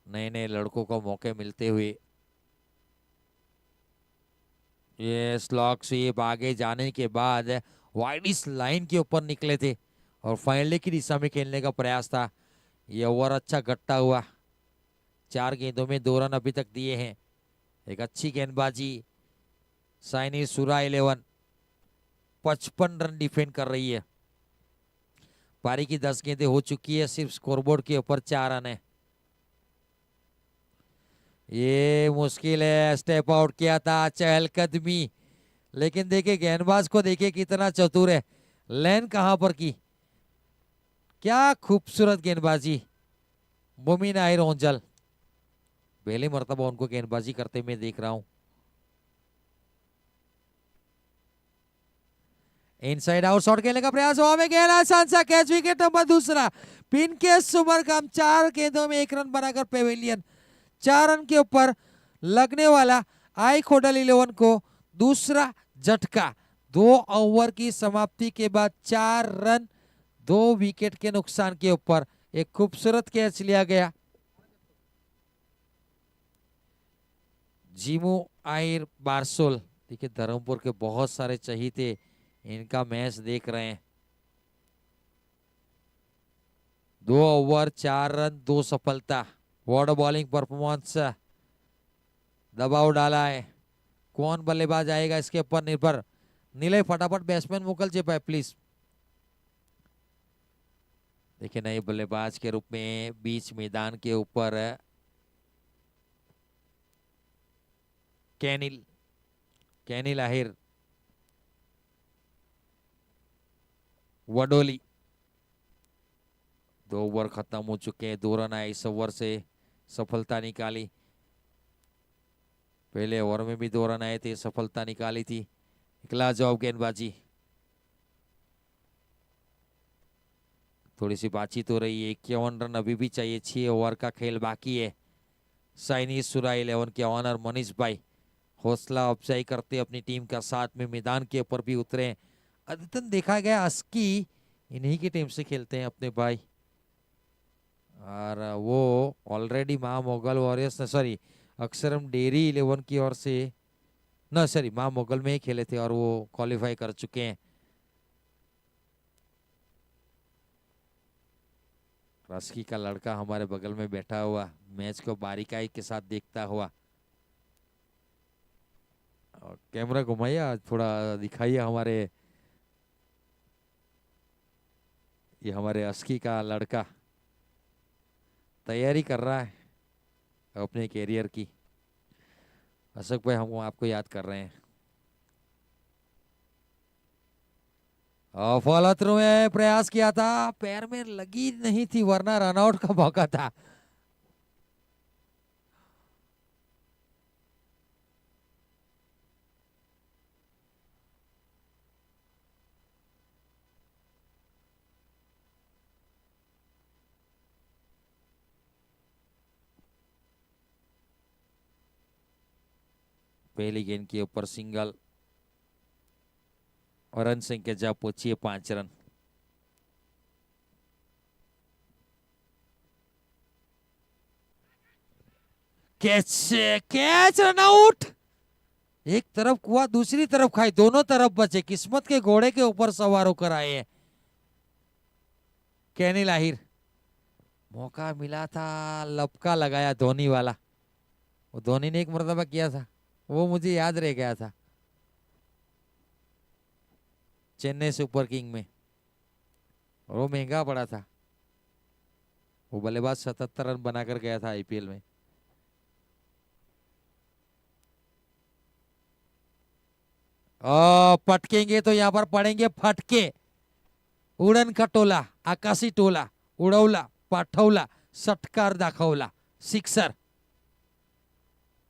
नए नए लड़कों को मौके मिलते हुए ये स्लॉग स्वीप आगे जाने के बाद वाइड इस लाइन के ऊपर निकले थे और फाइनल की दिशा में खेलने का प्रयास था। ये ओवर अच्छा गट्टा हुआ, 4 गेंदों में 2 रन अभी तक दिए हैं। एक अच्छी गेंदबाजी, साइनी सुरा 11 55 रन डिफेंड कर रही है। पारी की 10 गेंदें हो चुकी है, सिर्फ स्कोरबोर्ड के ऊपर 4 रन है। ये मुश्किल है, स्टेप आउट किया था, चहलकदमी, लेकिन देखिए गेंदबाज को देखिए कितना चतुर है, लेन कहां पर की, क्या खूबसूरत गेंदबाजी। मुमिन आहिर ओंजल पहली मर्तबा उनको गेंदबाजी करते मैं देख रहा हूं। इनसाइड आउट शॉट खेलने का प्रयास हुआ, में गहरा आसान सा कैच, विकेट नंबर दूसरा। पिन के सुमर कम, 4 गेंदों में 1 रन बनाकर पेविलियन 4 रन के ऊपर लगने वाला आई खोडल 11 को दूसरा झटका। 2 ओवर की समाप्ति के बाद 4 रन 2 विकेट के नुकसान के ऊपर एक खूबसूरत कैच लिया गया। जीमू आहिर बारसोल, देखिए धर्मपुर के बहुत सारे चहीते इनका मैच देख रहे हैं। 2 ओवर 4 रन 2 सफलता, वाटर बॉलिंग परफॉर्मेंस, दबाव डाला है। कौन बल्लेबाज आएगा इसके ऊपर निर्भर। नीले फटाफट बैट्समैन मुकल चेप है प्लीज। देखिए नए बल्लेबाज के रूप में बीच मैदान के ऊपर कैनिल आहिर वडोली। 2 ओवर खत्म हो चुके हैं, 2 रन आए इस ओवर से, सफलता निकाली। पहले ओवर में भी 2 रन आए थे, सफलता निकाली थी। इकला जवाब गेंदबाजी, थोड़ी सी बातचीत हो रही है। 51 रन अभी भी चाहिए, 6 ओवर का खेल बाकी है। साइनी सुरा 11 के ऑनर मनीष भाई हौसला अफजाई करते अपनी टीम का साथ में मैदान के ऊपर भी उतरे। अद्यतन देखा गया अस्की इन्हीं की टीम से खेलते हैं अपने भाई, और वो ऑलरेडी मां मोगल वॉरियर्स, सॉरी अक्षरम डेयरी 11 की ओर से, न सॉरी मां मोगल में ही खेले थे और वो क्वालिफाई कर चुके हैं। रस्की का लड़का हमारे बगल में बैठा हुआ मैच को बारीकाई के साथ देखता हुआ। कैमरा घुमाइए, थोड़ा दिखाइए हमारे, ये हमारे अस्की का लड़का तैयारी कर रहा है अपने कैरियर की। अशोक भाई हम आपको याद कर रहे हैं। फॉलो थ्रू में प्रयास किया था, पैर में लगी नहीं थी वरना रनआउट का मौका था। पहली गेंद के ऊपर सिंगल और रन संख्या जा पहुंची है 5 run. Catch, catch, run out. एक तरफ कुआ दूसरी तरफ खाई, दोनों तरफ बचे, किस्मत के घोड़े के ऊपर सवार होकर आए हैं कैनिल आहिर। मौका मिला था, लपका लगाया धोनी वाला, वो धोनी ने एक मर्तबा किया था, वो मुझे याद रह गया था चेन्नई सुपर किंग में, और वो महंगा पड़ा था। वो बल्लेबाज 77 रन बनाकर गया था आईपीएल में। पटकेंगे तो यहाँ पर पड़ेंगे फटके। उड़न खटोला, आकाशी टोला, उड़वला, पाठवला, सटकार दाखवला, सिक्सर।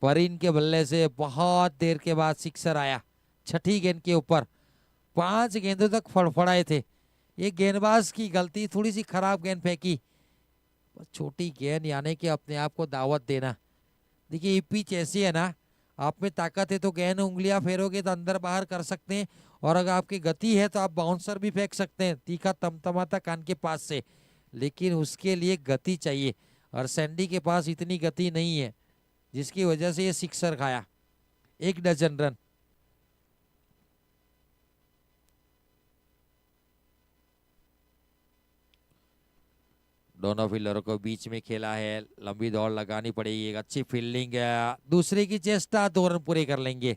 परीन के बल्ले से बहुत देर के बाद सिक्सर आया, छठी गेंद के ऊपर। 5 गेंदों तक फड़फड़ाए थे। ये गेंदबाज की गलती, थोड़ी सी खराब गेंद फेंकी। छोटी गेंद यानी कि अपने आप को दावत देना। देखिए ये पिच ऐसी है ना, आप में ताकत है तो गेंद उंगलियां फेरोगे तो अंदर बाहर कर सकते हैं, और अगर आपकी गति है तो आप बाउंसर भी फेंक सकते हैं तीखा तमतमाता कान के पास से, लेकिन उसके लिए गति चाहिए, और सैंडी के पास इतनी गति नहीं है, जिसकी वजह से ये सिक्सर खाया। 1 डजन रन। दोनों फील्डरों को बीच में खेला है, लंबी दौड़ लगानी पड़ेगी, एक अच्छी फील्डिंग है, दूसरे की चेष्टा, 2 रन पूरे कर लेंगे।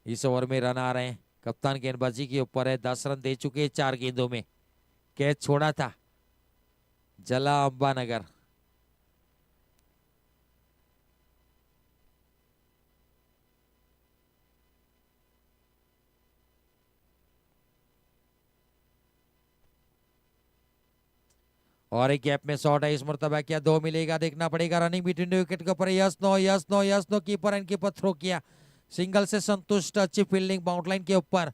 इस ओवर में रन आ रहे हैं, कप्तान गेंदबाजी के ऊपर है। 10 रन दे चुके हैं 4 गेंदों में। कैच छोड़ा था जला अंबानगर। और एक गैप में शॉट है, इस मरतबा क्या 2 मिलेगा, देखना पड़ेगा। रनिंग बिटवीन विकेट के ऊपर, yes no yes no yes no, keeper end keeper throw किया, सिंगल से संतुष्ट, अच्छी फील्डिंग बाउंड्री के ऊपर।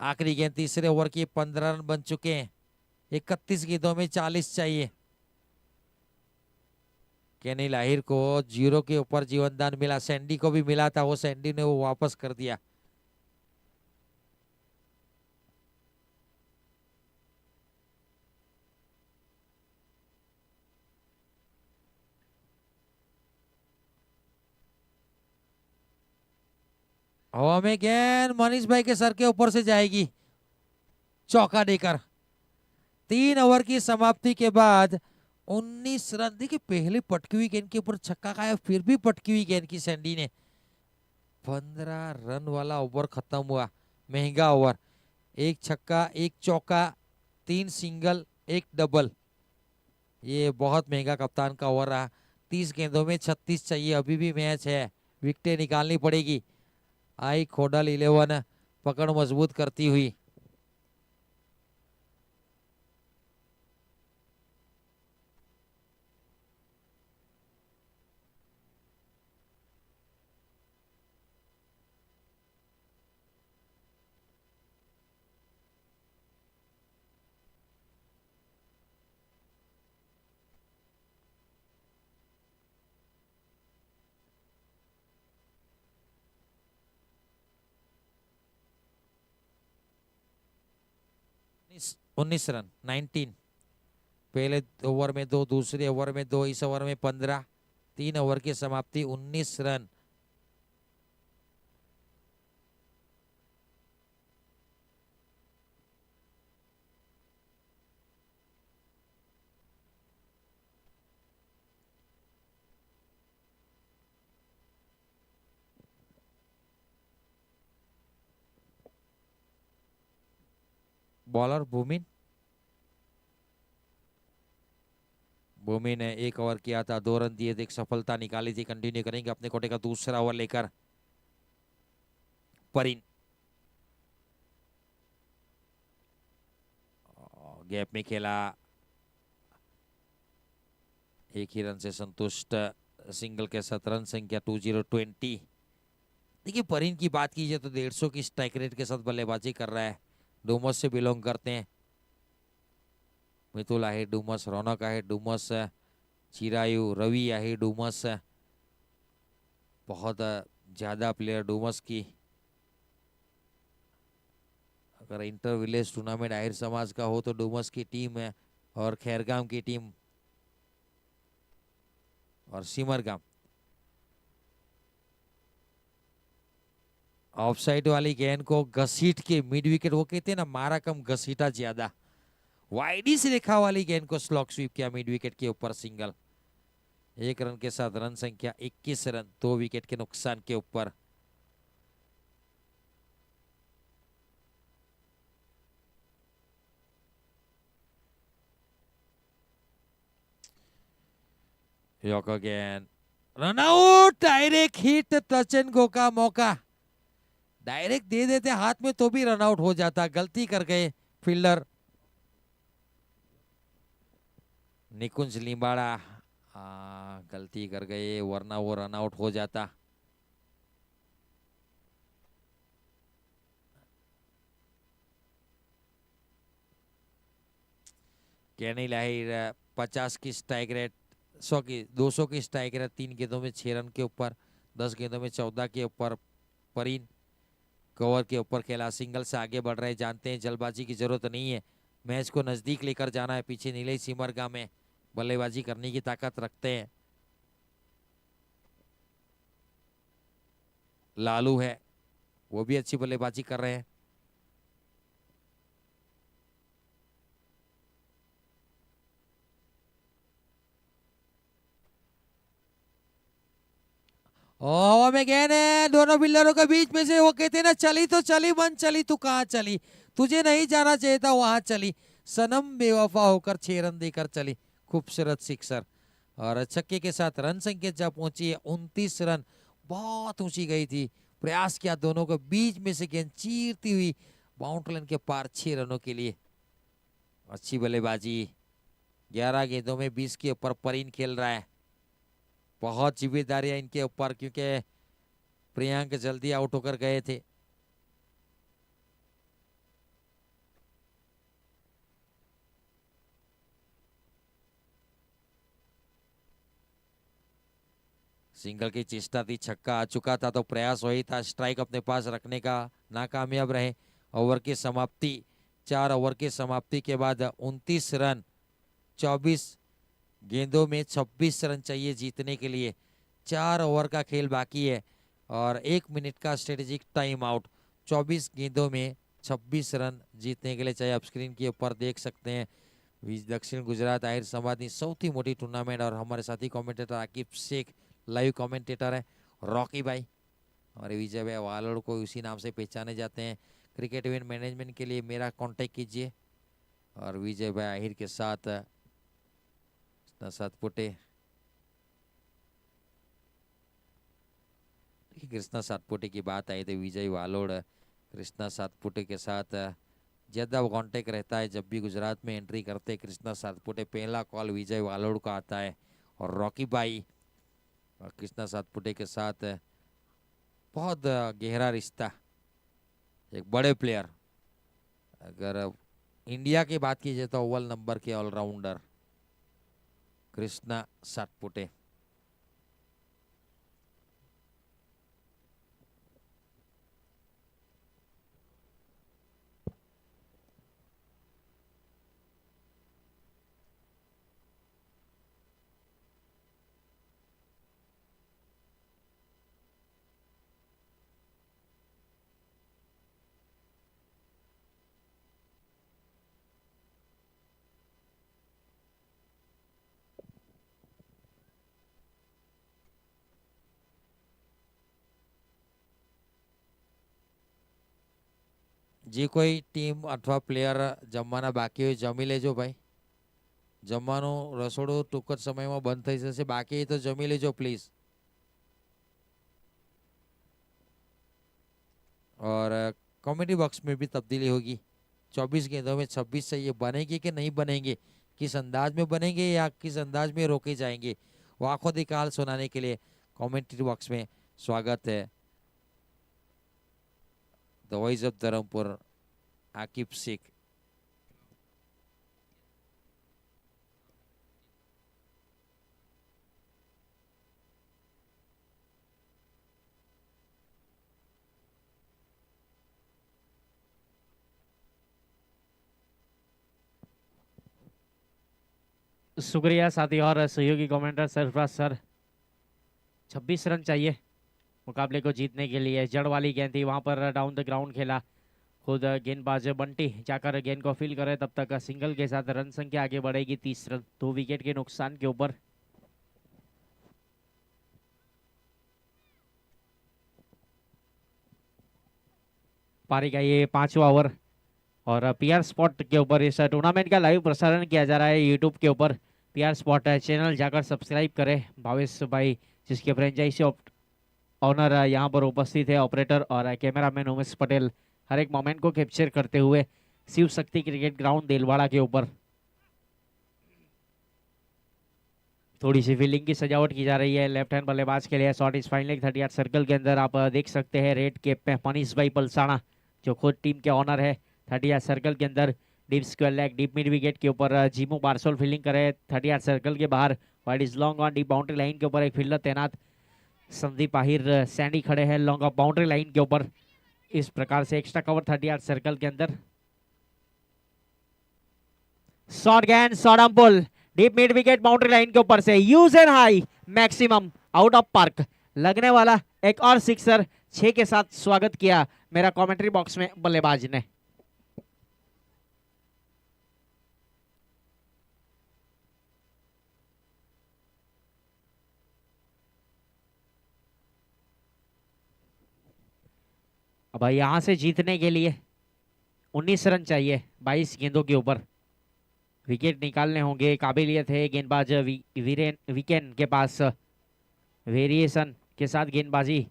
आखिरी गेंद तीसरे ओवर की, 15 रन बन चुके हैं, 31 गेंदों में 40 चाहिए। केनी लाहिर को 0 के ऊपर जीवनदान मिला, सैंडी को भी मिला था, वो सैंडी ने वो वापस कर दिया। हवा में गेंद मनीष भाई के सर के ऊपर से जाएगी, चौका देकर। 3 ओवर की समाप्ति के बाद 19 रन। देखिए पहले पटकी हुई गेंद के ऊपर छक्का खाया, फिर भी पटकी हुई गेंद की सैंडी ने। 15 रन वाला ओवर खत्म हुआ, महंगा ओवर। 1 छक्का, 1 चौका, 3 सिंगल, 1 डबल। ये बहुत महंगा कप्तान का ओवर रहा। 30 गेंदों में 36 चाहिए, अभी भी मैच है, विकेटें निकालनी पड़ेगी। आई खोडल 11 पकड़ मजबूत करती हुई। उन्नीस रन, 19। पहले ओवर में 2, दूसरे ओवर में 2, इस ओवर में 15। 3 ओवर की समाप्ति, 19 रन। बॉलर भूमिन। भूमि ने 1 ओवर किया था, 2 रन दिए थे, एक सफलता निकाली थी। कंटिन्यू करेंगे अपने कोटे का दूसरा ओवर लेकर। परिन गैप में खेला, 1 ही रन से संतुष्ट, सिंगल के साथ रन संख्या 2020। देखिए परिन की बात कीजिए तो 150 की स्ट्राइक रेट के साथ बल्लेबाजी कर रहा है। डूमस से बिलोंग करते हैं। मितुल आहे डूमस, रौनक आहे डूमस, चिरायु, रवि आहे डूमस। बहुत ज्यादा प्लेयर डूमस की। अगर इंटर विलेज टूर्नामेंट आहिर समाज का हो तो डूमस की टीम है, और खैरगाम की टीम, और सिमरगाम। ऑफसाइड वाली गेंद को घसीट के मिड विकेट, वो कहते हैं ना मारा कम घसीटा ज्यादा, वाइडी से रेखा वाली गेंद को स्लॉक स्वीप किया मिड विकेट के ऊपर, सिंगल। 1 रन के साथ रन संख्या 21 रन, 2 विकेट के नुकसान के ऊपर। यॉर्कर गेंद run out, direct hit, touch and go का मौका डायरेक्ट दे देते हाथ में तो भी रनआउट हो जाता, गलती कर गए फील्डर निकुंज लिंबाड़ा। गलती कर गए वरना वो रनआउट हो जाता। केनी लाहिर 50 की स्ट्राइक रेट, 100 की 200 की स्ट्राइक रेट, 3 गेंदों में 6 रन के ऊपर, 10 गेंदों में 14 के ऊपर। परीन कवर के ऊपर खेला, सिंगल से आगे बढ़ रहे, जानते हैं जल्दबाजी की जरूरत नहीं है, मैच को नजदीक लेकर जाना है। पीछे नीले सिमरगा में बल्लेबाजी करने की ताकत रखते हैं। लालू है, वो भी अच्छी बल्लेबाजी कर रहे हैं। हवा में गेंद है, दोनों बिल्डरों के बीच में से वो कहते ना चली तो चली, मन चली तू कहाँ चली, तुझे नहीं जाना चाहिए था वहां चली, सनम बेवफा होकर 6 रन देकर चली। खूबसूरत सिक्सर और छक्के के साथ रन संख्या जब पहुंची है 29 रन, बहुत ऊंची गई थी। प्रयास किया दोनों के बीच में से गेंद चीरती हुई बाउंड्री लाइन के पार 6 रनों के लिए। अच्छी बल्लेबाजी, 11 गेंदों में 20 के ऊपर परीन खेल रहा है। बहुत जिम्मेदारियां इनके ऊपर, क्योंकि प्रियांक जल्दी आउट होकर गए थे। सिंगल की चेष्टा थी, छक्का आ चुका था तो प्रयास वही था स्ट्राइक अपने पास रखने का, नाकामयाब रहे। ओवर की समाप्ति, 4 ओवर की समाप्ति के बाद 29 रन, 24 गेंदों में 26 रन चाहिए जीतने के लिए। 4 ओवर का खेल बाकी है और 1 मिनट का स्ट्रेटेजिक टाइम आउट। 24 गेंदों में 26 रन जीतने के लिए चाहिए। आप स्क्रीन के ऊपर देख सकते हैं दक्षिण गुजरात आहिर समाजनी સૌથી મોટી टूर्नामेंट और हमारे साथी commentator Aqib Sheikh live commentator है रॉकी भाई और विजय भाई वालोड़ को उसी नाम से पहचाने जाते हैं। क्रिकेट इवेंट मैनेजमेंट के लिए मेरा कांटेक्ट कीजिए। और विजय भाई आहिर के साथ सातपुटे, कृष्णा सातपुटे की बात आई तो विजय वालोड़ कृष्णा सातपुटे के साथ ज्यादा कांटेक्ट रहता है। जब भी गुजरात में एंट्री करते कृष्णा सातपुटे, पहला कॉल विजय वालोड़ का आता है। और रॉकी भाई और कृष्णा सातपुटे के साथ बहुत गहरा रिश्ता, एक बड़े प्लेयर। अगर इंडिया की बात कीजिए तो अव्वल नंबर के ऑलराउंडर कृष्णा सातपुटे। જે કોઈ ટીમ અથવા પ્લેયર જમવાના બાકી હોય જમી લેજો ભાઈ, જમવાનું રસોડું ટૂંક જ સમયમાં બંધ થઈ જશે, બાકી તો જમી લેજો પ્લીઝ। और कॉमेडी बॉक्स में भी तब्दीली होगी। 24 गेंदों में 26 से ये बनेंगे कि नहीं बनेंगे, किस अंदाज में बनेंगे या किस अंदाज में रोके जाएंगे, वो आंखों दिखाल सुनाने के लिए कॉमेंट्री बॉक्स में स्वागत है। The voice of Dharampur Aqib Sheikh. शुक्रिया साथी और सहयोगी कमेंटर सरफराज सर। 26 रन चाहिए मुकाबले को जीतने के लिए। जड़ वाली गेंद थी, वहां पर डाउन द ग्राउंड खेला, खुद गेंदबाज बंटी जाकर गेंद को फील करे, तब तक सिंगल के साथ रन संख्या आगे बढ़ेगी 30 रन, 2 विकेट के नुकसान के ऊपर। पारी का ये 5वां ओवर और पीआर स्पॉट के ऊपर इस टूर्नामेंट का लाइव प्रसारण किया जा रहा है यूट्यूब के ऊपर। पीआर स्पॉट चैनल जाकर सब्सक्राइब करें। भावेश भाई जिसके फ्रेंचाइजी ऑनर यहाँ पर उपस्थित है, ऑपरेटर और कैमरामैन उमेश पटेल हर एक मोमेंट को कैप्चर करते हुए शिव शक्ति क्रिकेट ग्राउंड देलवाड़ा के ऊपर थोड़ी सी फील्डिंग की सजावट की जा रही है। लेफ्ट हैंड बल्लेबाज के लिए शॉट इस फाइन लेग 38 सर्कल के अंदर आप देख सकते हैं रेड कैप में मनीष भाई पलसाना जो खुद टीम के ऑनर है। 38 सर्कल के अंदर deep square leg deep mid wicket के ऊपर जीमू बारसोल फील्डिंग करे 38 सर्कल के बाहर। Wide is long on deep boundary line के ऊपर एक फील्डर तैनात संदीप आहिर सैंडी खड़े हैं लॉन्ग ऑफ बाउंड्री लाइन के ऊपर। इस प्रकार से एक्स्ट्रा कवर 38 सर्कल के अंदर shot gain shot on pull deep mid wicket boundary line के ऊपर से use and high maximum out of park लगने वाला एक और सिक्सर 6 के साथ स्वागत किया मेरा कमेंट्री बॉक्स में बल्लेबाज ने। अब यहां से जीतने के लिए 19 रन चाहिए 22 गेंदों के ऊपर। विकेट निकालने होंगे, काबिलियत है गेंदबाज वीकेंड के पास, वेरिएशन के साथ गेंदबाजी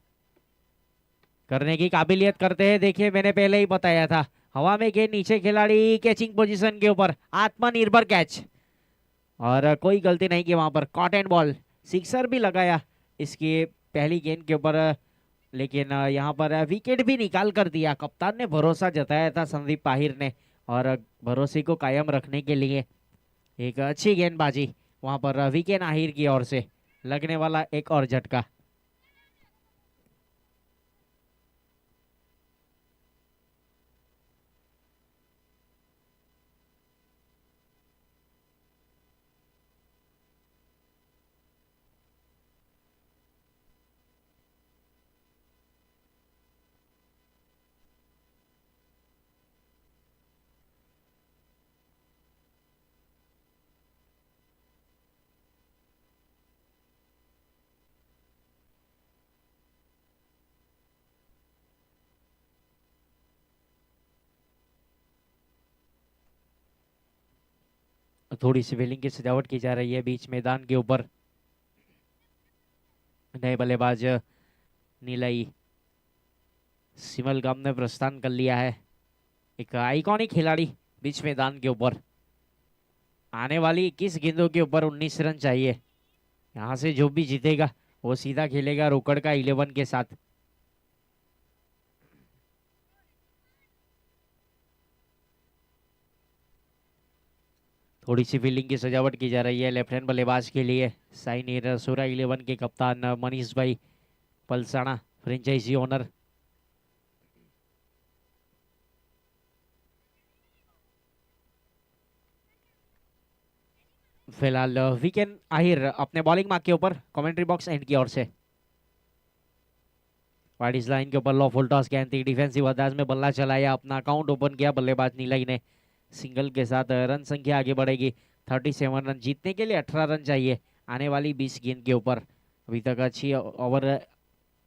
करने की काबिलियत करते हैं। देखिए मैंने पहले ही बताया था हवा में गेंद नीचे खिलाड़ी कैचिंग पोजीशन के ऊपर आत्मनिर्भर कैच और कोई गलती नहीं की वहां पर कॉट एंड बॉल सिक्सर भी लगाया इसकी पहली गेंद के ऊपर, लेकिन यहाँ पर विकेट भी निकाल कर दिया। कप्तान ने भरोसा जताया था संदीप आहिर ने और भरोसे को कायम रखने के लिए एक अच्छी गेंदबाजी वहां पर विकेट आहिर की ओर से लगने वाला एक और झटका। थोड़ी सी फील्डिंग की सजावट की जा रही है बीच मैदान के ऊपर। नए बल्लेबाज नीलाई सिमल गाम ने प्रस्थान कर लिया है। एक आइकॉनिक खिलाड़ी बीच मैदान के ऊपर आने वाली 21 गेंदों के ऊपर 19 रन चाहिए। यहां से जो भी जीतेगा वो सीधा खेलेगा रोकड़ का 11 के साथ। थोड़ी सी फील्डिंग की सजावट की जा रही है लेफ्ट हैंड बल्लेबाज के लिए। साइन सोरा 11 के कप्तान मनीष भाई पलसाना फ्रेंचाइजी ओनर। फिलहाल वीकेंड आहिर अपने बॉलिंग मार्क के ऊपर कमेंट्री बॉक्स एंड की ओर से। वाइड इस लाइन के ऊपर लो फुल टॉस गेंद थी डिफेंसिव अंदाज में बल्ला चलाया अपना अकाउंट ओपन किया बल्लेबाज नीलाई ने। सिंगल के साथ रन संख्या आगे बढ़ेगी 37 रन। जीतने के लिए 18 रन चाहिए आने वाली 20 गेंद के ऊपर। अभी तक अच्छी ओवर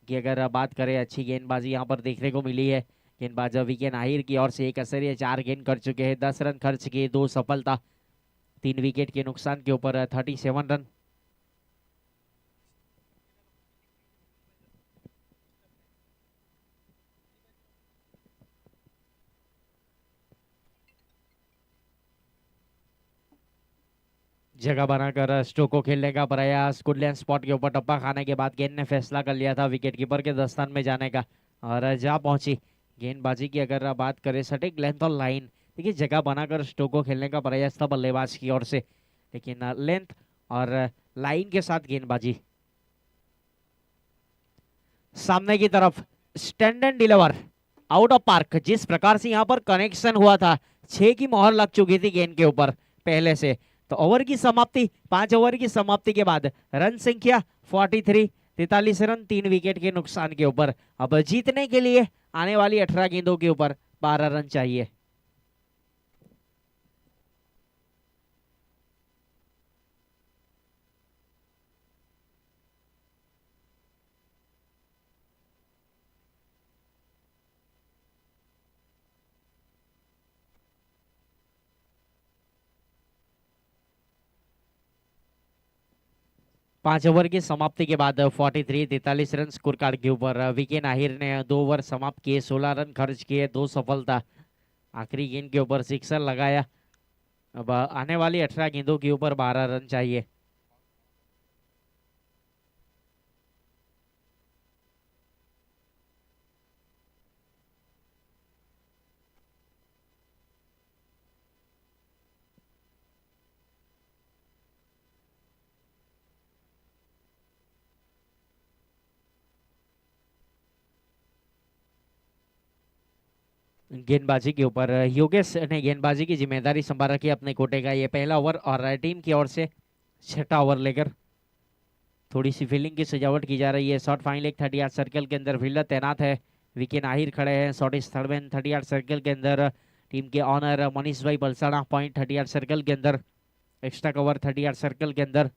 की अगर बात करें अच्छी गेंदबाजी यहाँ पर देखने को मिली है। गेंदबाज विकेट आहिर की ओर से एक असर 4 गेंद कर चुके हैं 10 रन खर्च किए 2 सफलता 3 विकेट के नुकसान के ऊपर 37 रन। जगह बनाकर स्ट्रोक को खेलने का प्रयास गुडलैंड स्पॉट के ऊपर टप्पा खाने के बाद गेंद ने फैसला कर लिया था विकेट कीपर के दस्तान में जाने का और जा पहुंची। गेंदबाजी की अगर बात करें सटीक लेंथ और लाइन, देखिए जगह बनाकर स्ट्रोक को खेलने का प्रयास था बल्लेबाज की ओर से, लेकिन लेंथ और लाइन के साथ गेंदबाजी। सामने की तरफ stand and deliver out of park. जिस प्रकार से यहाँ पर कनेक्शन हुआ था 6 की मोहर लग चुकी थी गेंद के ऊपर पहले से। तो ओवर की समाप्ति 5 ओवर की समाप्ति के बाद रन संख्या 43 रन 3 विकेट के नुकसान के ऊपर। अब जीतने के लिए आने वाली 18 गेंदों के ऊपर 12 रन चाहिए। 5 ओवर की समाप्ति के बाद 43 रन स्कोर कार्ड के ऊपर वीके नाहिर ने 2 ओवर समाप्त किए, 16 रन खर्च किए, 2 सफलता। आखिरी गेंद के ऊपर सिक्सर लगाया। अब आने वाली 18 गेंदों के ऊपर 12 रन चाहिए। गेंदबाजी के ऊपर योगेश ने गेंदबाजी की जिम्मेदारी संभाल रखी अपने कोटे का ये पहला ओवर, और टीम की ओर से छठा ओवर लेकर थोड़ी सी फील्डिंग की सजावट की जा रही है। शॉट फाइन लेग 38 सर्कल के अंदर फील्डर तैनात है। विके नाहिर खड़े हैं। शॉट इस थर्ड मैन 38 सर्कल के अंदर। टीम के ऑनर मनीष भाई बलसाना पॉइंट 38 सर्कल के अंदर। एक्स्ट्रा कवर 38 सर्कल के अंदर।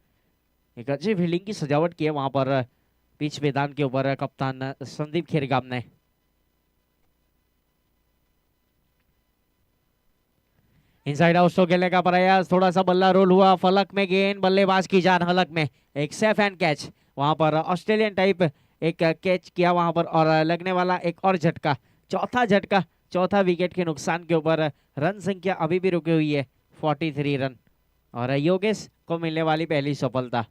एक अच्छी फील्डिंग की सजावट की है वहां पर पिच मैदान के ऊपर कप्तान संदीप खेरगाम ने। इनसाइड आउट स्ट्रोक खेलने का प्रयास, थोड़ा सा बल्ला रोल हुआ, फलक में गेंद, बल्लेबाज की जान हलक में। एक सेफ एंड कैच वहां पर ऑस्ट्रेलियन टाइप एक कैच किया वहां पर, और लगने वाला एक और झटका, चौथा झटका, चौथा विकेट के नुकसान के ऊपर। रन संख्या अभी भी रुकी हुई है 43 रन, और योगेश को मिलने वाली पहली सफलता।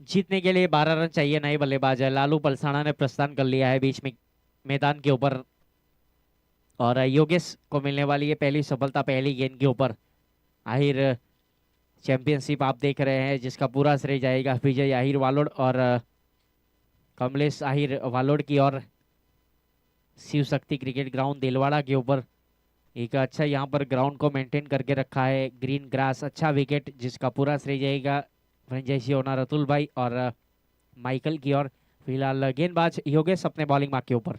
जीतने के लिए 12 रन चाहिए। नए बल्लेबाज है लालू पलसाना ने प्रस्थान कर लिया है बीच में मैदान के ऊपर, और योगेश को मिलने वाली है पहली सफलता पहली गेंद के ऊपर। आहिर चैंपियनशिप आप देख रहे हैं जिसका पूरा श्रेय जाएगा विजय आहिर वालोड और कमलेश आहिर वालोड की, और शिव शक्ति क्रिकेट ग्राउंड दिलवाड़ा के ऊपर एक अच्छा यहाँ पर ग्राउंड को मेंटेन करके रखा है। ग्रीन ग्रास, अच्छा विकेट जिसका पूरा श्रेय जाएगा फ्रेंचाइजी ओनर अतुल भाई और माइकल की ओर। फिलहाल गेंदबाज योगेश अपने बॉलिंग मार्क के ऊपर।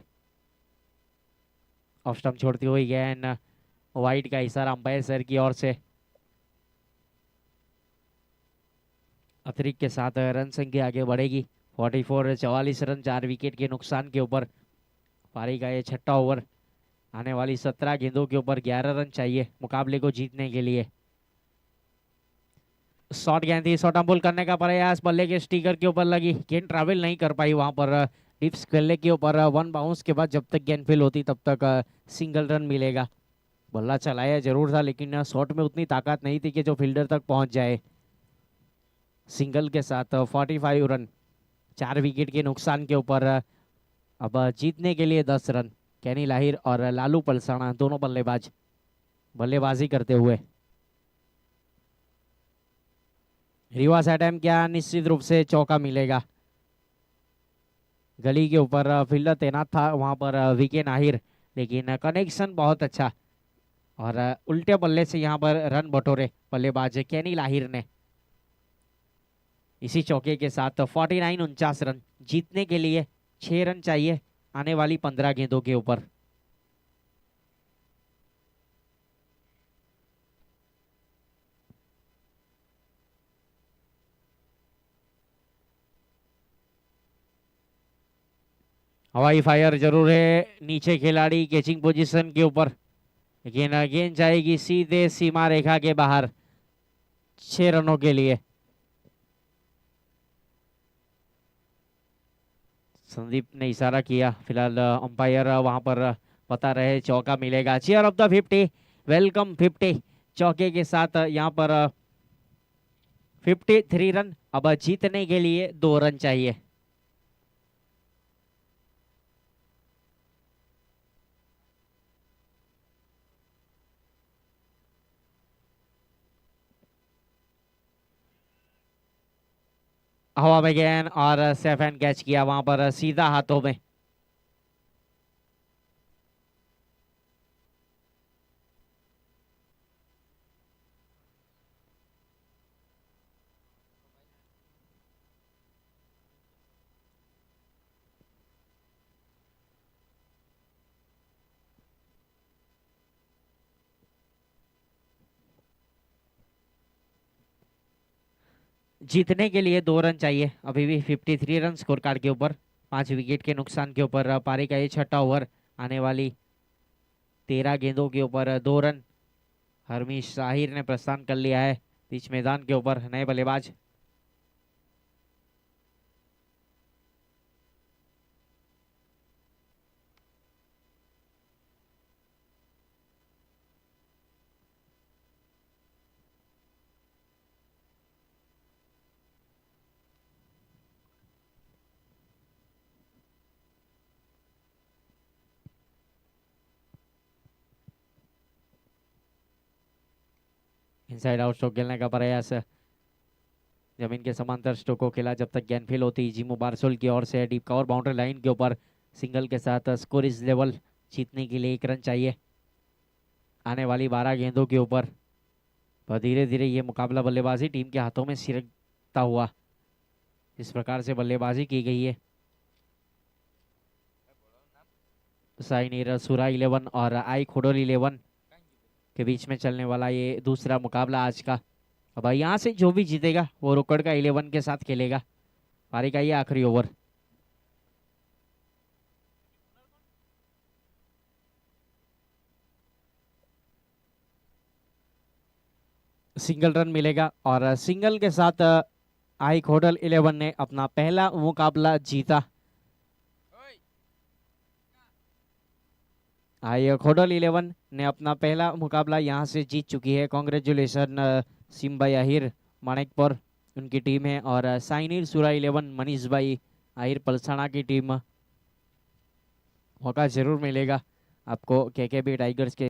ऑफ स्टंप छोड़ती हुई गेंद, वाइड का इशारा अंपायर सर की ओर से। अतिरिक्त के साथ रन संख्या आगे बढ़ेगी 44 रन 4 विकेट के नुकसान के ऊपर। पारी का ये छठा ओवर, आने वाली 17 गेंदों के ऊपर 11 रन चाहिए मुकाबले को जीतने के लिए। शॉट गेंद थी, शॉट अंपुल करने का प्रयास, बल्ले के स्टिकर के ऊपर लगी, गेंद ट्रैवल नहीं कर पाई वहां पर। डिप्स खेलने के ऊपर 1 बाउंस के बाद जब तक गेंद फील होती तब तक सिंगल रन मिलेगा। बल्ला चलाया जरूर था लेकिन शॉट में उतनी ताकत नहीं थी कि जो फील्डर तक पहुंच जाए। सिंगल के साथ 45 रन 4 विकेट के नुकसान के ऊपर। अब जीतने के लिए 10 रन। कैनी लाहिर और लालू पलसाना दोनों बल्लेबाज बल्लेबाजी करते हुए। रिवर्स अटैम्प्ट क्या, निश्चित रूप से चौका मिलेगा। गली के ऊपर फील्डर तैनात था वहां पर वीके नाहिर, लेकिन कनेक्शन बहुत अच्छा, और उल्टे बल्ले से यहां पर रन बटोरे बल्लेबाज कैनी लाहिर ने। इसी चौके के साथ 49 रन, जीतने के लिए 6 रन चाहिए आने वाली 15 गेंदों के ऊपर। हवाई फायर जरूर है, नीचे खिलाड़ी कैचिंग पोजीशन के ऊपर, लेकिन गेंद जाएगी सीधे सीमा रेखा के बाहर 6 रनों के लिए। संदीप ने इशारा किया, फिलहाल अंपायर वहां पर बता रहे चौका मिलेगा। चेयर ऑफ द 50, वेलकम 50 चौके के साथ यहां पर 53 रन। अब जीतने के लिए 2 रन चाहिए। हवा में गेंद और सेफ एंड कैच किया वहां पर सीधा हाथों में। जीतने के लिए 2 रन चाहिए, अभी भी 53 रन स्कोर कार्ड के ऊपर, 5 विकेट के नुकसान के ऊपर पारी का ये छठा ओवर। आने वाली 13 गेंदों के ऊपर 2 रन। हरमीश साहिर ने प्रस्थान कर लिया है बीच मैदान के ऊपर, नए बल्लेबाज। इनसाइड आउट स्ट्रोक खेलने का प्रयास, जमीन के समांतर स्ट्रोक को खेला जब तक गेंद फेल होती। जिमू बारसोल की ओर से डीप कवर बाउंड्री लाइन के ऊपर सिंगल के साथ स्कोर इस लेवल। जीतने के लिए 1 रन चाहिए आने वाली 12 गेंदों के ऊपर। धीरे धीरे ये मुकाबला बल्लेबाजी टीम के हाथों में सिरकता हुआ, इस प्रकार से बल्लेबाजी की गई है। साइनिर सुरा 11 और आई खोडोल 11 के बीच में चलने वाला ये दूसरा मुकाबला आज का। अब यहाँ से जो भी जीतेगा वो रोकड़ का 11 के साथ खेलेगा। पारी का ये आखिरी ओवर। सिंगल रन मिलेगा और सिंगल के साथ आई खोडल 11 ने अपना पहला मुकाबला जीता। आई खोडल 11 ने अपना पहला मुकाबला यहां से जीत चुकी है। कांग्रेचुलेशन सिम्बा याहिर माणिकपुर उनकी टीम है और साइनिर सुरा 11 मनीष भाई आहिर पलसाना की टीम। मौका जरूर मिलेगा आपको केकेबी टाइगर्स के